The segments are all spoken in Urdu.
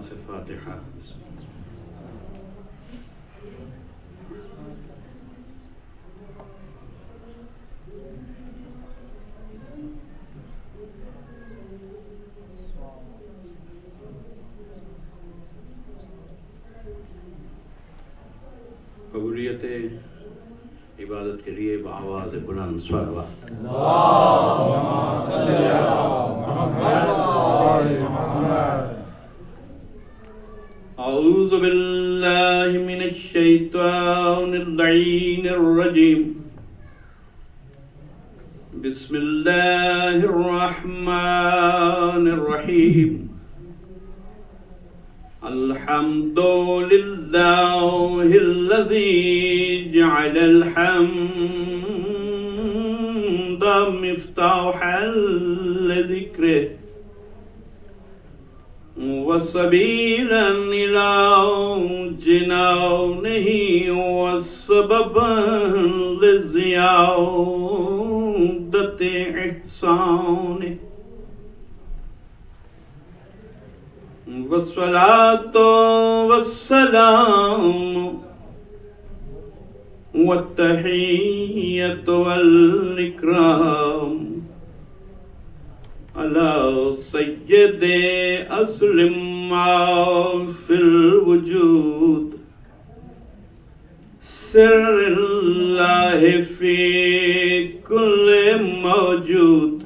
سے فاتحہ. قبولیت عبادت کے لیے بآواز بلند صلوات. اعوذ باللہ من الشیطان اللعین الرجیم. بسم اللہ الرحمن الرحیم. الحمد للہ الذی جعل الحمد مفتاحا لذکرہ وسبیلا الی جنانہ وسببا لزیادۃ احسانہ. والصلاة والسلام والتحية والإكرام على سيد أسلم ما في الوجود سر الله في كل موجود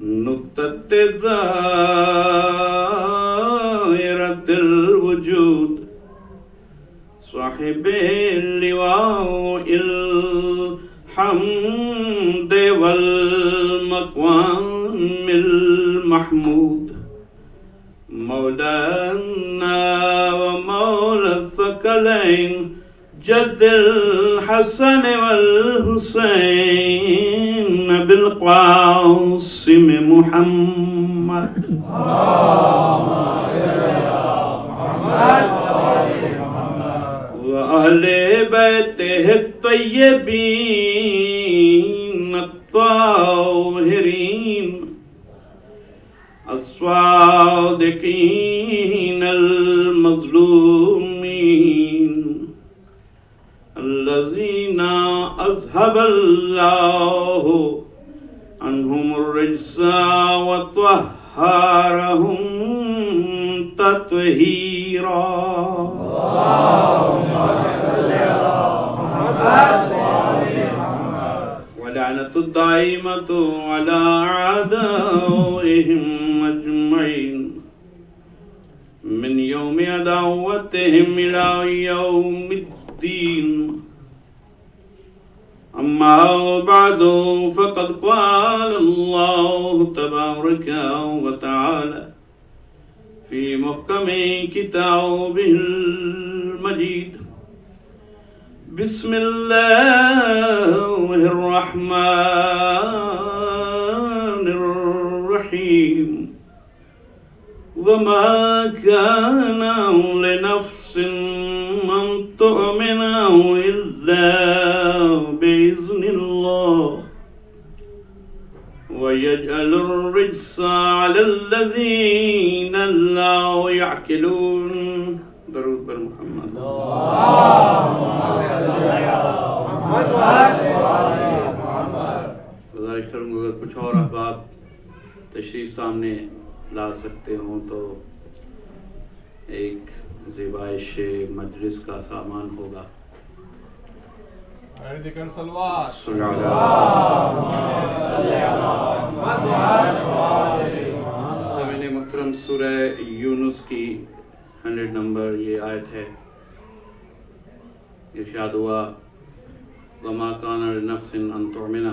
نقطة دائرة الوجود صاحب اللواء الحمد والمقام المحمود مولانا ومولى الثقلين جد الحسن والحسين بالقاسم محمد. وأهل بيته الطيبين الطاهرين الصادقين المظلومين الذين أذهب الله عنهم الرجس وطهرهم تطهيرا. ولعنة الدائمة على أعدائهم أجمعين من يوم عداوتهم إلى يوم الدين. أما بعد فقد قال الله تبارك وتعالى في محكم كتابه المجيد. بسم الله الرحمن الرحيم. وما كان لنفس أن تؤمن إلا بإذن الله ويجعل الرجس على الذين لا يعقلون. درود بر محمد. گزارش کروں گا اگر کچھ اور احباب تشریف سامنے لا سکتے ہوں تو ایک زیبائش مجلس کا سامان ہوگا. سامعین محترم، سورہ یونس کی 100 نمبر یہ آیت ہے. ارشاد ہوا وما کان لنفس ان تؤمن.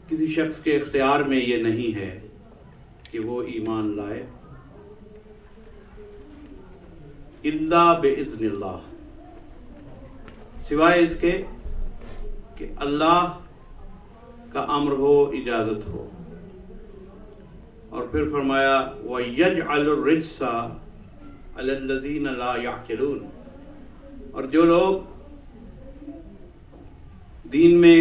کسی شخص کے اختیار میں یہ نہیں ہے کہ وہ ایمان لائے الا باذن اللہ، سوائے اس کے کہ اللہ کا امر ہو، اجازت ہو. اور پھر فرمایا وَيَجْعَلُ الرِّجْسَ عَلَى الَّذِينَ لَا يَعْقِلُونَ. اور جو لوگ دین میں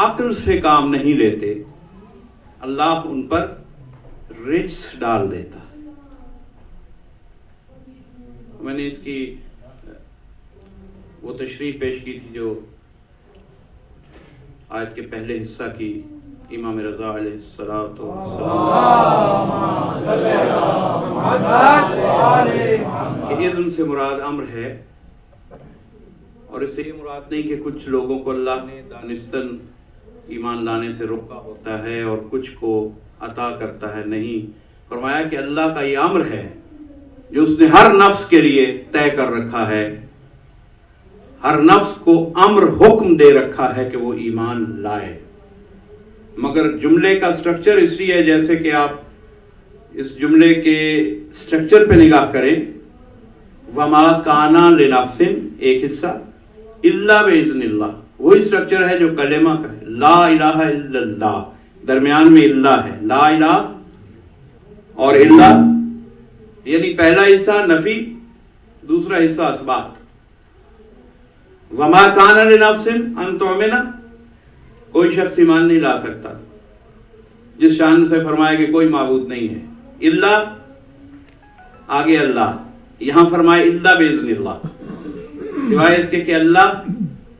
عقل سے کام نہیں لیتے، اللہ ان پر رجس ڈال دیتا ہے. میں نے اس کی وہ تشریح پیش کی تھی جو آیت کے پہلے حصہ کی امام رضا علیہ الصلوۃ والسلام کہ اذن سے مراد امر ہے، اور اس سے یہ مراد نہیں کہ کچھ لوگوں کو اللہ نے دانستاً ایمان لانے سے روکا ہوتا ہے اور کچھ کو عطا کرتا ہے. نہیں، فرمایا کہ اللہ کا یہ امر ہے جو اس نے ہر نفس کے لیے طے کر رکھا ہے. ہر نفس کو امر حکم دے رکھا ہے کہ وہ ایمان لائے. مگر جملے کا سٹرکچر اس لیے ہے جیسے کہ آپ اس جملے کے سٹرکچر پہ نگاہ کریں. وما کانا لنفس ایک حصہ، الا باذن اللہ وہی سٹرکچر ہے جو کلمہ کا ہے. لا الہ الا اللہ درمیان میں اللہ ہے، لا الہ اور اللہ، یعنی پہلا حصہ نفی، دوسرا حصہ اثبات. وما کان لنفس ان تؤمن، کوئی شخص ایمان نہیں لا سکتا جس شان سے فرمایا کہ کوئی معبود نہیں ہے الا، آگے اللہ، یہاں فرمائے الا باذن اللہ، سوائے اس کے کہ اللہ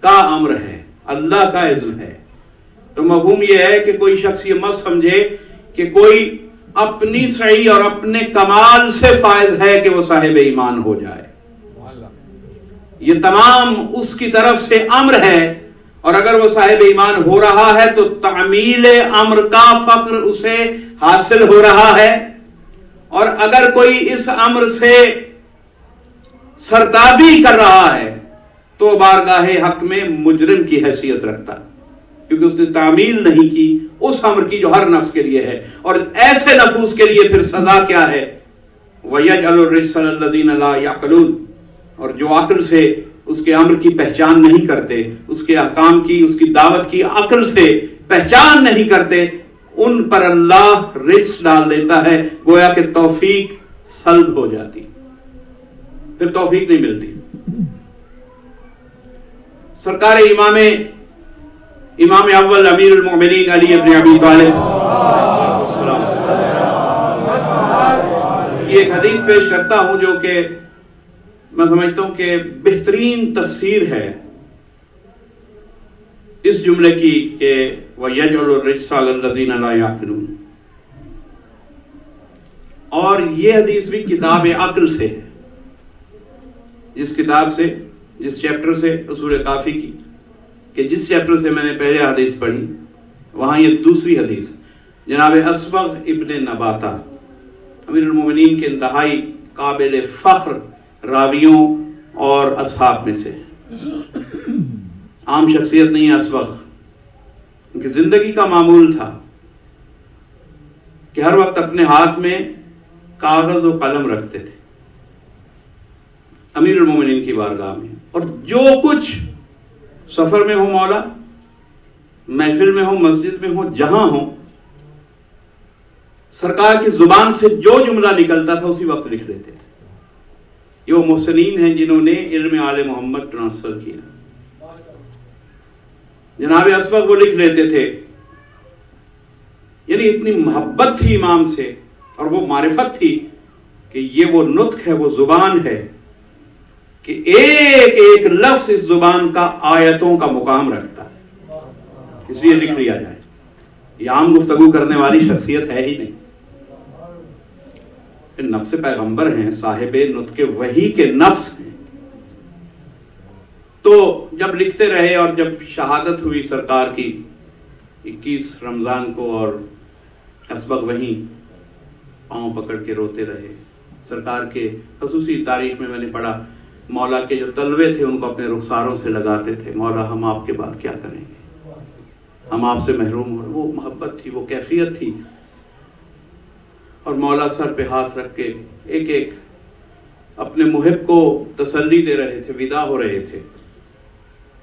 کا امر ہے، اللہ کا اذن ہے. تو مفہوم یہ ہے کہ کوئی شخص یہ مت سمجھے کہ کوئی اپنی صحیح اور اپنے کمال سے فائز ہے کہ وہ صاحب ایمان ہو جائے. یہ تمام اس کی طرف سے امر ہے، اور اگر وہ صاحب ایمان ہو رہا ہے تو تعمیل امر کا فخر اسے حاصل ہو رہا ہے. اور اگر کوئی اس امر سے سرتابی کر رہا ہے تو بارگاہ حق میں مجرم کی حیثیت رکھتا، کیونکہ اس نے تعمیل نہیں کی اس امر کی جو ہر نفس کے لیے ہے. اور ایسے نفوس کے لیے پھر سزا کیا ہے؟ وَيَجْعَلُ الرِّجْسَ الَّذِينَ لَا يَعْقِلُونَ، اور جو عقل سے اس کے امر کی پہچان نہیں کرتے، اس کے احکام کی، اس کی دعوت کی عقل سے پہچان نہیں کرتے، ان پر اللہ رجس ڈال دیتا ہے، گویا کہ توفیق سلب ہو جاتی، پھر توفیق نہیں ملتی. سرکار امام اول امیر المؤمنین علی ابن ابی طالب یہ ایک حدیث پیش کرتا ہوں جو کہ میں سمجھتا ہوں کہ بہترین تفسیر ہے اس جملے کی کہ وَيَجْعَلُ الرِّجْسَ عَلَى الَّذِينَ لَا يَعْقِلُونَ. اور یہ حدیث بھی کتاب عقل سے ہے، جس کتاب سے، جس چیپٹر سے اصول کافی کی، کہ جس چیپٹر سے میں نے پہلے حدیث پڑھی وہاں یہ دوسری حدیث جناب اصبغ ابن نباتہ امیر المومنین کے انتہائی قابل فخر راویوں اور اصحاب میں سے. عام شخصیت نہیں ہے اصبغ، ان کی زندگی کا معمول تھا کہ ہر وقت اپنے ہاتھ میں کاغذ و قلم رکھتے تھے امیر المومنین کی بارگاہ میں، اور جو کچھ سفر میں ہو مولا، محفل میں ہو، مسجد میں ہو، جہاں ہو، سرکار کی زبان سے جو جملہ نکلتا تھا اسی وقت لکھ دیتے تھے. یہ وہ محسنین ہیں جنہوں نے علم آل محمد ٹرانسفر کیا. جناب اصبغ وہ لکھ لیتے تھے، یعنی اتنی محبت تھی امام سے اور وہ معرفت تھی کہ یہ وہ نطق ہے، وہ زبان ہے کہ ایک ایک لفظ اس زبان کا آیتوں کا مقام رکھتا ہے، اس لیے لکھ لیا جائے. یہ عام گفتگو کرنے والی شخصیت ہے ہی نہیں، نفس پیغمبر ہیں، صاحب نطق وحی کے نفس ہیں. تو جب لکھتے رہے اور جب شہادت ہوئی سرکار کی 21 رمضان کو، اور اصبغ وہیں پاؤں پکڑ کے روتے رہے. سرکار کے خصوصی تاریخ میں نے پڑھا مولا کے جو تلوے تھے ان کو اپنے رخساروں سے لگاتے تھے، مولا ہم آپ کے بعد کیا کریں گے، ہم آپ سے محروم ہو. وہ محبت تھی، وہ کیفیت تھی. اور مولا سر پہ ہاتھ رکھ کے ایک ایک اپنے محب کو تسلی دے رہے تھے، ودا ہو رہے تھے.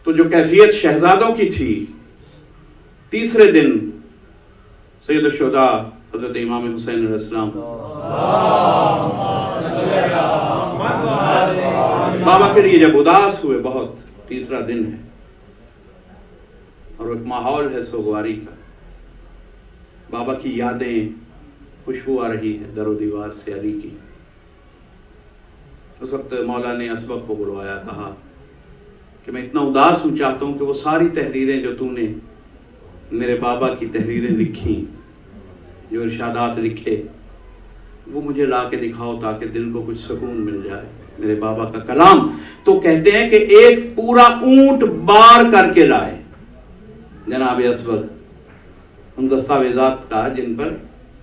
تو جو کیفیت شہزادوں کی تھی، تیسرے دن سید الشہداء حضرت امام حسین علیہ السلام بابا کے لیے جب اداس ہوئے، بہت تیسرا دن ہے اور ایک ماحول ہے سوگواری کا، بابا کی یادیں، خوشبو آ رہی ہے در و دیوار سے علی کی. اس وقت مولا نے اسبق کو بلوایا، کہا کہ میں اتنا اداس ہوں، چاہتا ہوں کہ وہ ساری تحریریں جو تو نے میرے بابا کی تحریریں لکھی، جو ارشادات لکھے، وہ مجھے لا کے دکھاؤ تاکہ دل کو کچھ سکون مل جائے. میرے بابا کا کلام تو کہتے ہیں کہ ایک پورا اونٹ بار کر کے لائے جناب اسبق، ان دستاویزات کا جن پر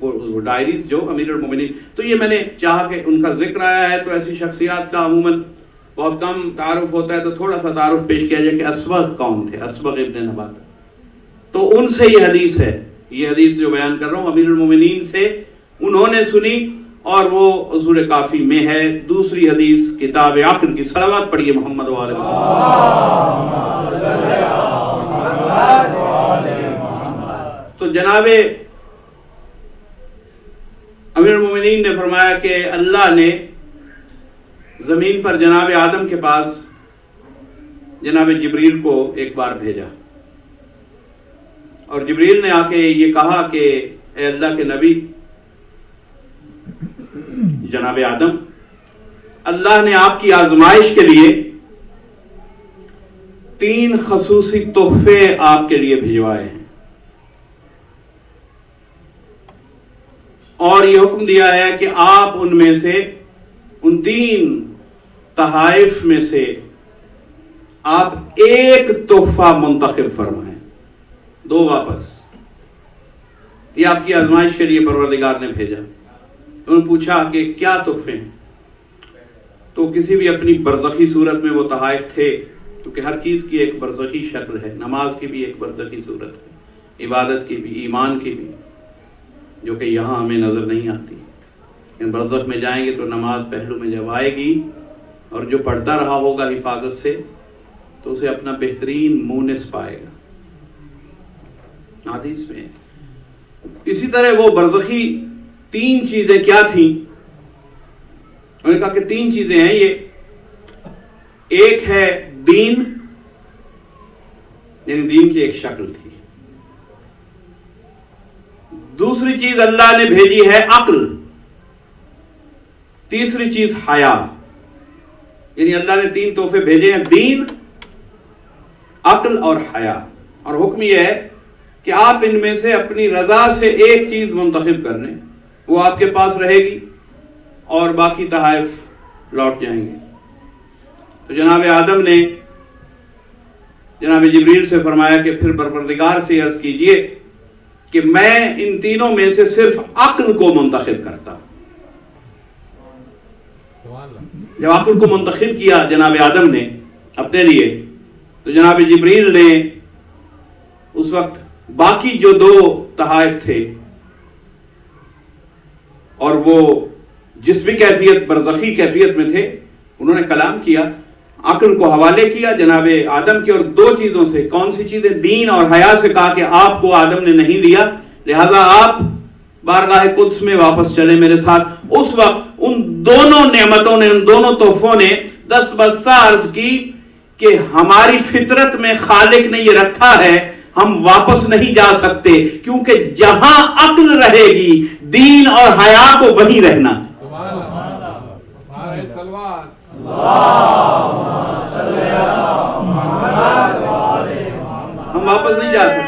وہ ڈائریز جو امیر المومنین. تو یہ میں نے چاہا کہ ان کا ذکر آیا ہے تو ایسی شخصیات کا عموماً بہت کم تعارف ہوتا ہے، تو تھوڑا سا تعارف پیش کیا جائے کہ اسبق کون تھے. اسبق ابن نباتہ، تو ان سے یہ حدیث ہے. یہ حدیث جو بیان کر رہا ہوں امیر المومنین سے انہوں نے سنی، اور وہ اصول کافی میں ہے. دوسری حدیث کتاب عقل کی. صلوات پڑھیے محمد و آل محمد. تو جناب امیر المومنین نے فرمایا کہ اللہ نے زمین پر جناب آدم کے پاس جناب جبریل کو ایک بار بھیجا، اور جبریل نے آ کے یہ کہا کہ اے اللہ کے نبی جناب آدم، اللہ نے آپ کی آزمائش کے لیے 3 خصوصی تحفے آپ کے لیے بھجوائے ہیں، اور یہ حکم دیا ہے کہ آپ ان میں سے ان 3 تحائف میں سے آپ ایک تحفہ منتخب فرمائیں، 2 واپس. یہ آپ کی آزمائش کے لیے پروردگار نے بھیجا. انہوں نے پوچھا کہ کیا تحفے ہیں؟ تو کسی بھی اپنی برزخی صورت میں وہ تحائف تھے، کیونکہ ہر چیز کی ایک برزخی شکل ہے. نماز کی بھی ایک برزخی صورت ہے، عبادت کی بھی، ایمان کی بھی، جو کہ یہاں ہمیں نظر نہیں آتی. لیکن برزخ میں جائیں گے تو نماز پہلو میں جب آئے گی، اور جو پڑھتا رہا ہوگا حفاظت سے تو اسے اپنا بہترین مونس پائے گا. حدیث میں اسی طرح وہ برزخی 3 چیزیں کیا تھیں؟ انہوں نے کہا کہ 3 چیزیں ہیں یہ. ایک ہے دین، یعنی دین کی ایک شکل تھی. دوسری چیز اللہ نے بھیجی ہے عقل. تیسری چیز حیا. یعنی اللہ نے 3 تحفے بھیجے ہیں، دین، عقل اور حیا. اور حکم یہ ہے کہ آپ ان میں سے اپنی رضا سے ایک چیز منتخب کر لیں، وہ آپ کے پاس رہے گی اور باقی تحائف لوٹ جائیں گے. تو جناب آدم نے جناب جبریل سے فرمایا کہ پھر پروردگار سے عرض کیجئے کہ میں ان تینوں میں سے صرف عقل کو منتخب کرتا ہوں. جب عقل کو منتخب کیا جناب آدم نے اپنے لیے، تو جناب جبریل نے اس وقت باقی جو 2 تحائف تھے، اور وہ جس بھی کیفیت برزخی کیفیت میں تھے، انہوں نے کلام کیا، عقل کو حوالے کیا جناب آدم کی، اور 2 چیزوں سے، کون سی چیزیں؟ دین اور حیا سے کہا کہ آپ کو آدم نے نہیں لیا، لہذا آپ بارگاہ قدس میں واپس چلے میرے ساتھ. اس وقت ان دونوں نعمتوں نے، ان دونوں تحفوں نے دست بستہ عرض کی کہ ہماری فطرت میں خالق نے یہ رکھا ہے، ہم واپس نہیں جا سکتے، کیونکہ جہاں عقل رہے گی دین اور حیا کو وہیں رہنا. ہم واپس نہیں جا سکتے.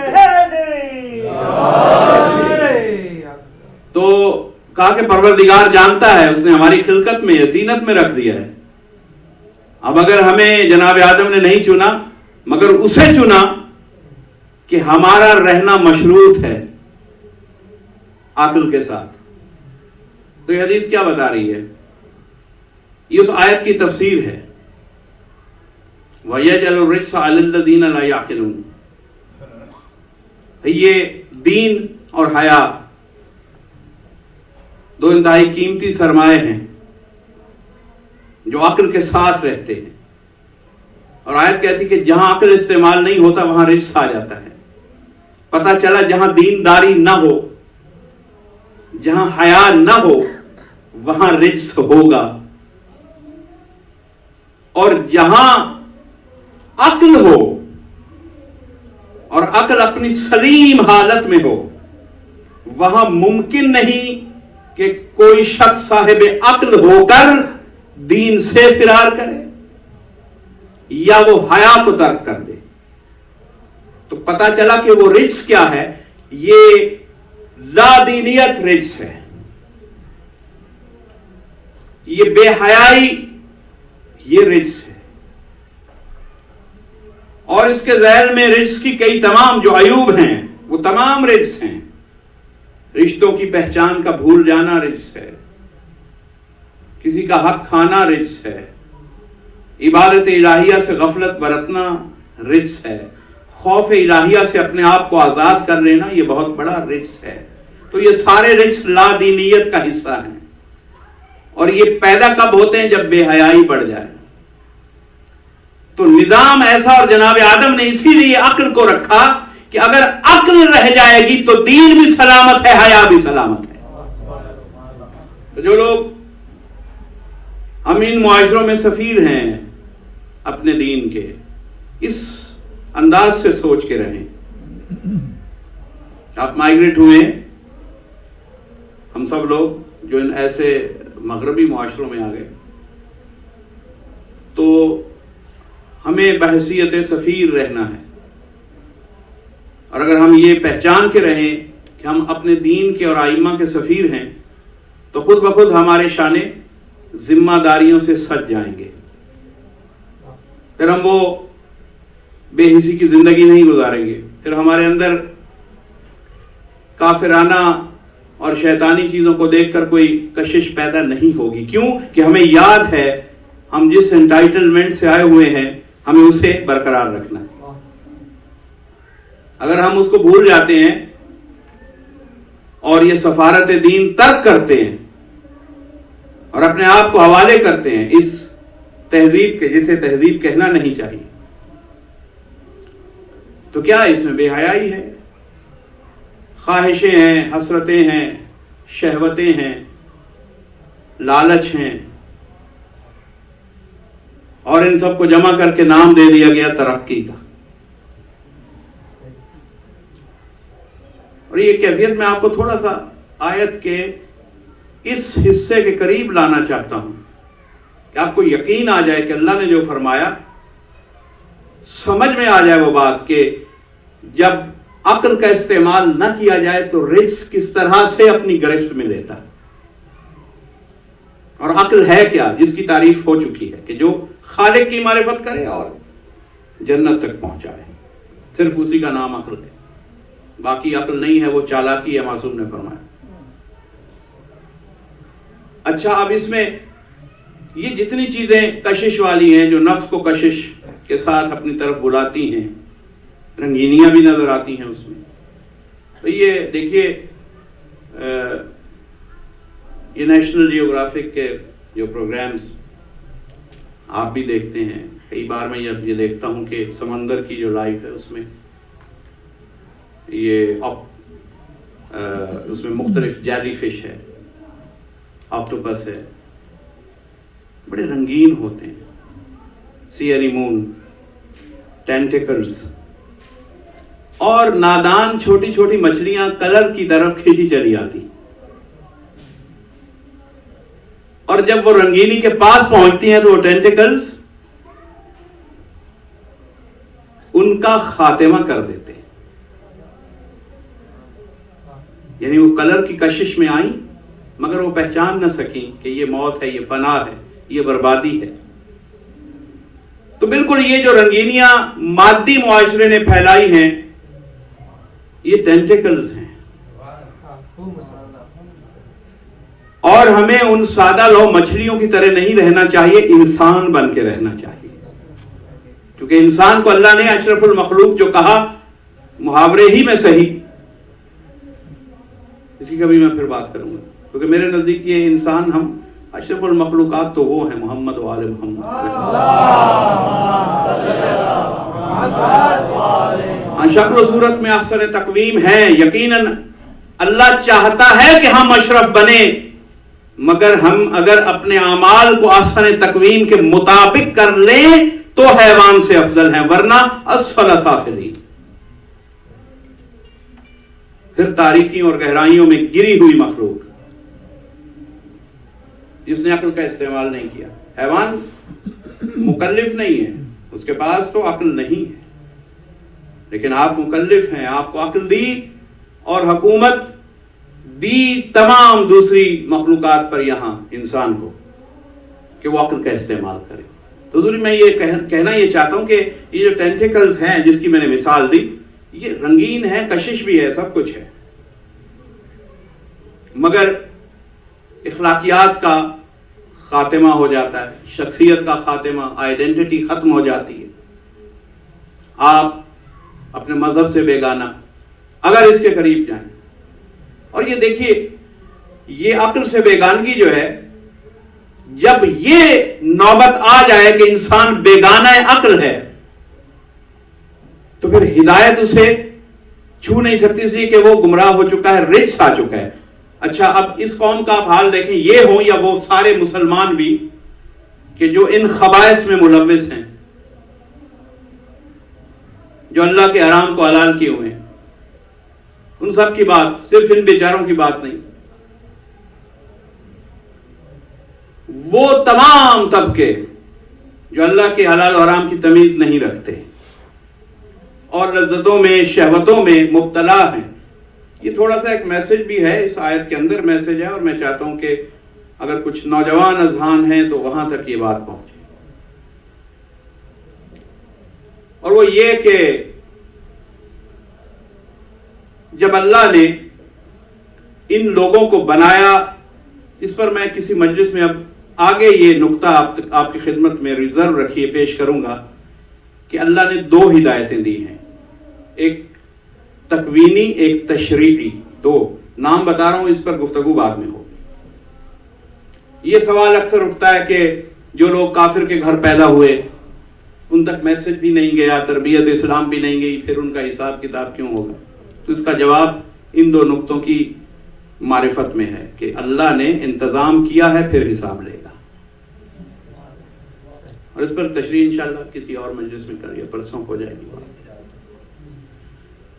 تو کہا کہ پروردگار جانتا ہے، اس نے ہماری خلقت میں یتینت میں رکھ دیا ہے. اب اگر ہمیں جناب آدم نے نہیں چنا مگر اسے چنا کہ ہمارا رہنا مشروط ہے عقل کے ساتھ. تو یہ حدیث کیا بتا رہی ہے؟ یہ اس آیت کی تفسیر ہے، وَيَجْعَلُ الرِّجْسَ عَلَى الَّذِينَ لَا يَعْقِلُونَ. یہ دین اور حیا 2 انتہائی قیمتی سرمایہ ہیں جو عقل کے ساتھ رہتے ہیں. اور آیت کہتی کہ جہاں عقل استعمال نہیں ہوتا وہاں رجس آ جاتا ہے. پتہ چلا جہاں دینداری نہ ہو، جہاں حیا نہ ہو، وہاں رجس ہوگا. اور جہاں عقل ہو اور عقل اپنی سلیم حالت میں ہو، وہاں ممکن نہیں کہ کوئی شخص صاحب عقل ہو کر دین سے فرار کرے یا وہ حیا کو ترک کر دے. تو پتا چلا کہ وہ رجس کیا ہے؟ یہ لا دینیت رجس ہے، یہ بے حیائی یہ رجس ہے. اور اس کے ذیل میں رجس کی کئی تمام جو عیوب ہیں وہ تمام رجس ہیں. رشتوں کی پہچان کا بھول جانا رجس ہے، کسی کا حق کھانا رجس ہے، عبادت الہیہ سے غفلت برتنا رجس ہے، خوف الہیہ سے اپنے آپ کو آزاد کر لینا یہ بہت بڑا رجس ہے. تو یہ سارے رجس لا دینیت کا حصہ ہیں، اور یہ پیدا کب ہوتے ہیں؟ جب بے حیائی بڑھ جائے. تو نظام ایسا، اور جناب آدم نے اسی لیے عقل کو رکھا کہ اگر عقل رہ جائے گی تو دین بھی سلامت ہے، حیا بھی سلامت ہے. تو جو لوگ ہم ان معاشروں میں سفیر ہیں اپنے دین کے، اس انداز سے سوچ کے رہیں. آپ مائگریٹ ہوئے، ہم سب لوگ جو ان ایسے مغربی معاشروں میں آ گئے، تو ہمیں بحیثیت سفیر رہنا ہے. اور اگر ہم یہ پہچان کے رہیں کہ ہم اپنے دین کے اور ائمہ کے سفیر ہیں تو خود بخود ہمارے شانے ذمہ داریوں سے سج جائیں گے. پھر ہم وہ بے حسی کی زندگی نہیں گزاریں گے. پھر ہمارے اندر کافرانہ اور شیطانی چیزوں کو دیکھ کر کوئی کشش پیدا نہیں ہوگی. کیوں کہ ہمیں یاد ہے ہم جس انٹائٹلمنٹ سے آئے ہوئے ہیں ہمیں اسے برقرار رکھنا ہے. اگر ہم اس کو بھول جاتے ہیں اور یہ سفارت دین ترک کرتے ہیں اور اپنے آپ کو حوالے کرتے ہیں اس تہذیب کے جسے تہذیب کہنا نہیں چاہیے، تو کیا اس میں بے حیائی ہے؟ خواہشیں ہیں، حسرتیں ہیں، شہوتیں ہیں، لالچ ہیں، اور ان سب کو جمع کر کے نام دے دیا گیا ترقی کا. اور یہ کیفیت میں آپ کو تھوڑا سا آیت کے اس حصے کے قریب لانا چاہتا ہوں کہ آپ کو یقین آ جائے کہ اللہ نے جو فرمایا سمجھ میں آ جائے وہ بات کہ جب عقل کا استعمال نہ کیا جائے تو رجس کس طرح سے اپنی گرفت میں لیتا ہے. اور عقل ہے کیا؟ جس کی تعریف ہو چکی ہے کہ جو خالق کی معرفت کرے اور جنت تک پہنچائے، صرف اسی کا نام عقل ہے. باقی عقل نہیں ہے، وہ چالاکی ہے، معصوم نے فرمایا. اچھا، اب اس میں یہ جتنی چیزیں کشش والی ہیں جو نفس کو کشش کے ساتھ اپنی طرف بلاتی ہیں، رنگینیاں بھی نظر آتی ہیں اس میں. تو یہ دیکھیے یہ نیشنل جیوگرافک کے جو پروگرامز آپ بھی دیکھتے ہیں، کئی بار میں یہ دیکھتا ہوں کہ سمندر کی جو لائف ہے اس میں یہ اس میں مختلف جیلی فش ہے، آکٹوپس ہے، بڑے رنگین ہوتے ہیں، سی اینیمون، ٹینٹیکلز، اور نادان چھوٹی چھوٹی مچھلیاں کلر کی طرف کھینچی چلی آتی. اور جب وہ رنگینی کے پاس پہنچتی ہیں تو وہ ٹینٹیکلز ان کا خاتمہ کر دیتے ہیں. یعنی وہ کلر کی کشش میں آئیں مگر وہ پہچان نہ سکیں کہ یہ موت ہے، یہ فنا ہے، یہ بربادی ہے. تو بالکل یہ جو رنگینیاں مادی معاشرے نے پھیلائی ہیں یہ ٹینٹیکلز ہیں. اور ہمیں ان سادہ لو مچھلیوں کی طرح نہیں رہنا چاہیے، انسان بن کے رہنا چاہیے. کیونکہ انسان کو اللہ نے اشرف المخلوق جو کہا، محاورے ہی میں صحیح، اس کی کبھی میں پھر بات کروں گا، کیونکہ میرے نزدیک یہ انسان، ہم اشرف المخلوقات تو وہ ہیں محمد و آل محمد. شکل و صورت میں احسن تقویم ہے، یقیناً اللہ چاہتا ہے کہ ہم اشرف بنے، مگر ہم اگر اپنے اعمال کو احسن تقویم کے مطابق کر لیں تو حیوان سے افضل ہیں، ورنہ اسفل سافلین. پھر تاریکیوں اور گہرائیوں میں گری ہوئی مخلوق جس نے عقل کا استعمال نہیں کیا. حیوان مکلف نہیں ہے, اس کے پاس تو عقل نہیں ہے, لیکن آپ مکلف ہیں, آپ کو عقل دی اور حکومت دی تمام دوسری مخلوقات پر یہاں انسان کو کہ وہ عقل کا استعمال کرے. تو ضروری میں یہ کہنا یہ چاہتا ہوں کہ یہ جو ٹینٹیکلز ہیں جس کی میں نے مثال دی, یہ رنگین ہے, کشش بھی ہے, سب کچھ ہے, مگر اخلاقیات کا خاتمہ ہو جاتا ہے, شخصیت کا خاتمہ, آئیڈینٹی ختم ہو جاتی ہے. آپ اپنے مذہب سے بیگانہ اگر اس کے قریب جائیں, اور یہ دیکھیے یہ عقل سے بیگانگی جو ہے, جب یہ نوبت آ جائے کہ انسان بیگانہ عقل ہے تو پھر ہدایت اسے چھو نہیں سکتی, اس لیے کہ وہ گمراہ ہو چکا ہے, رجس آ چکا ہے. اچھا اب اس قوم کا آپ حال دیکھیں, یہ ہوں یا وہ سارے مسلمان بھی کہ جو ان خبائث میں ملوث ہیں, جو اللہ کے حرام کو حلال کیے ہوئے ہیں, ان سب کی بات, صرف ان بیچاروں کی بات نہیں, وہ تمام طبقے جو اللہ کے حلال و حرام کی تمیز نہیں رکھتے اور لذتوں میں شہوتوں میں مبتلا ہیں. یہ تھوڑا سا ایک میسج بھی ہے, اس آیت کے اندر میسج ہے, اور میں چاہتا ہوں کہ اگر کچھ نوجوان اذہان ہیں تو وہاں تک یہ بات پہنچے. اور وہ یہ کہ جب اللہ نے ان لوگوں کو بنایا, اس پر میں کسی مجلس میں اب آگے یہ نقطہ آپ کی خدمت میں ریزرو رکھیے, پیش کروں گا کہ اللہ نے دو ہدایتیں دی ہیں, ایک تکوینی ایک تشریعی, دو نام بتا رہا ہوں, اس پر گفتگو بعد میں ہوگی. یہ سوال اکثر اٹھتا ہے کہ جو لوگ کافر کے گھر پیدا ہوئے ان تک میسج بھی نہیں گیا, تربیت اسلام بھی نہیں گئی, پھر ان کا حساب کتاب کیوں ہوگا؟ تو اس کا جواب ان دو نقطوں کی معرفت میں ہے کہ اللہ نے انتظام کیا ہے, پھر حساب لے گا. اور اس پر تشریح انشاءاللہ کسی اور مجلس میں کریے, پرسوں ہو جائے گی بات.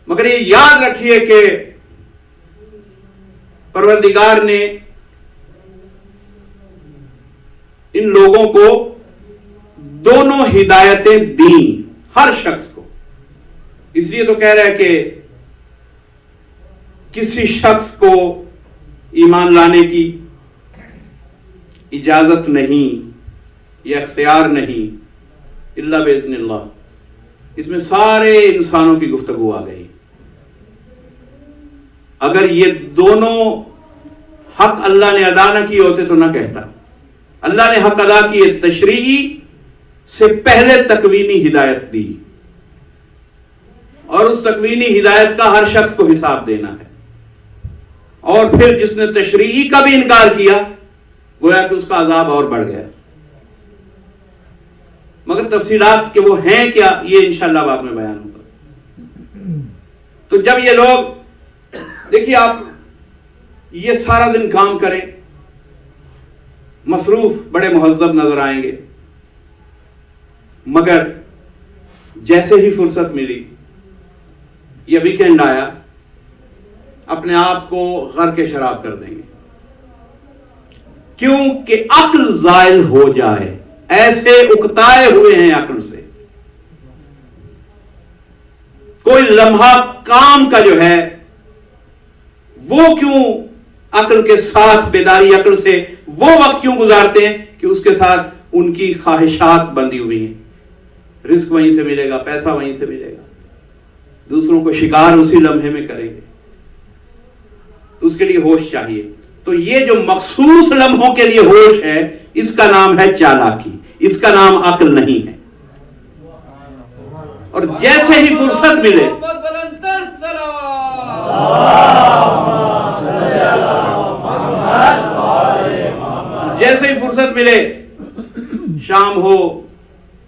مگر یہ یاد رکھیے کہ پروردگار نے ان لوگوں کو دونوں ہدایتیں دیں, ہر شخص کو. اس لیے تو کہہ رہا ہے کہ کسی شخص کو ایمان لانے کی اجازت نہیں یا اختیار نہیں الا باذن اللہ. اس میں سارے انسانوں کی گفتگو آ گئی. اگر یہ دونوں حق اللہ نے ادا نہ کیے ہوتے تو نہ کہتا. اللہ نے حق ادا کیے, تشریعی سے پہلے تکوینی ہدایت دی, اور اس تکوینی ہدایت کا ہر شخص کو حساب دینا ہے. اور پھر جس نے تشریعی کا بھی انکار کیا گویا کہ اس کا عذاب اور بڑھ گیا. مگر تفصیلات کہ وہ ہیں کیا یہ انشاءاللہ بعد میں بیان ہوگا. تو جب یہ لوگ دیکھیے, آپ یہ سارا دن کام کریں, مصروف, بڑے مہذب نظر آئیں گے, مگر جیسے ہی فرصت ملی یا ویکینڈ آیا اپنے آپ کو غرق کے شراب کر دیں گے. کیوں کہ عقل زائل ہو جائے, ایسے اکتائے ہوئے ہیں عقل سے. کوئی لمحہ کام کا جو ہے وہ کیوں عقل کے ساتھ, بیداری عقل سے وہ وقت کیوں گزارتے ہیں کہ اس کے ساتھ ان کی خواہشات بندھی ہوئی ہیں. رزق وہیں سے ملے گا, پیسہ وہیں سے ملے گا, دوسروں کو شکار اسی لمحے میں کریں گے. تو اس کے لیے ہوش چاہیے. تو یہ جو مخصوص لمحوں کے لیے ہوش ہے, اس کا نام ہے چالاکی, اس کا نام عقل نہیں ہے. اور جیسے ہی فرصت ملے, جیسے ہی فرصت ملے, شام ہو,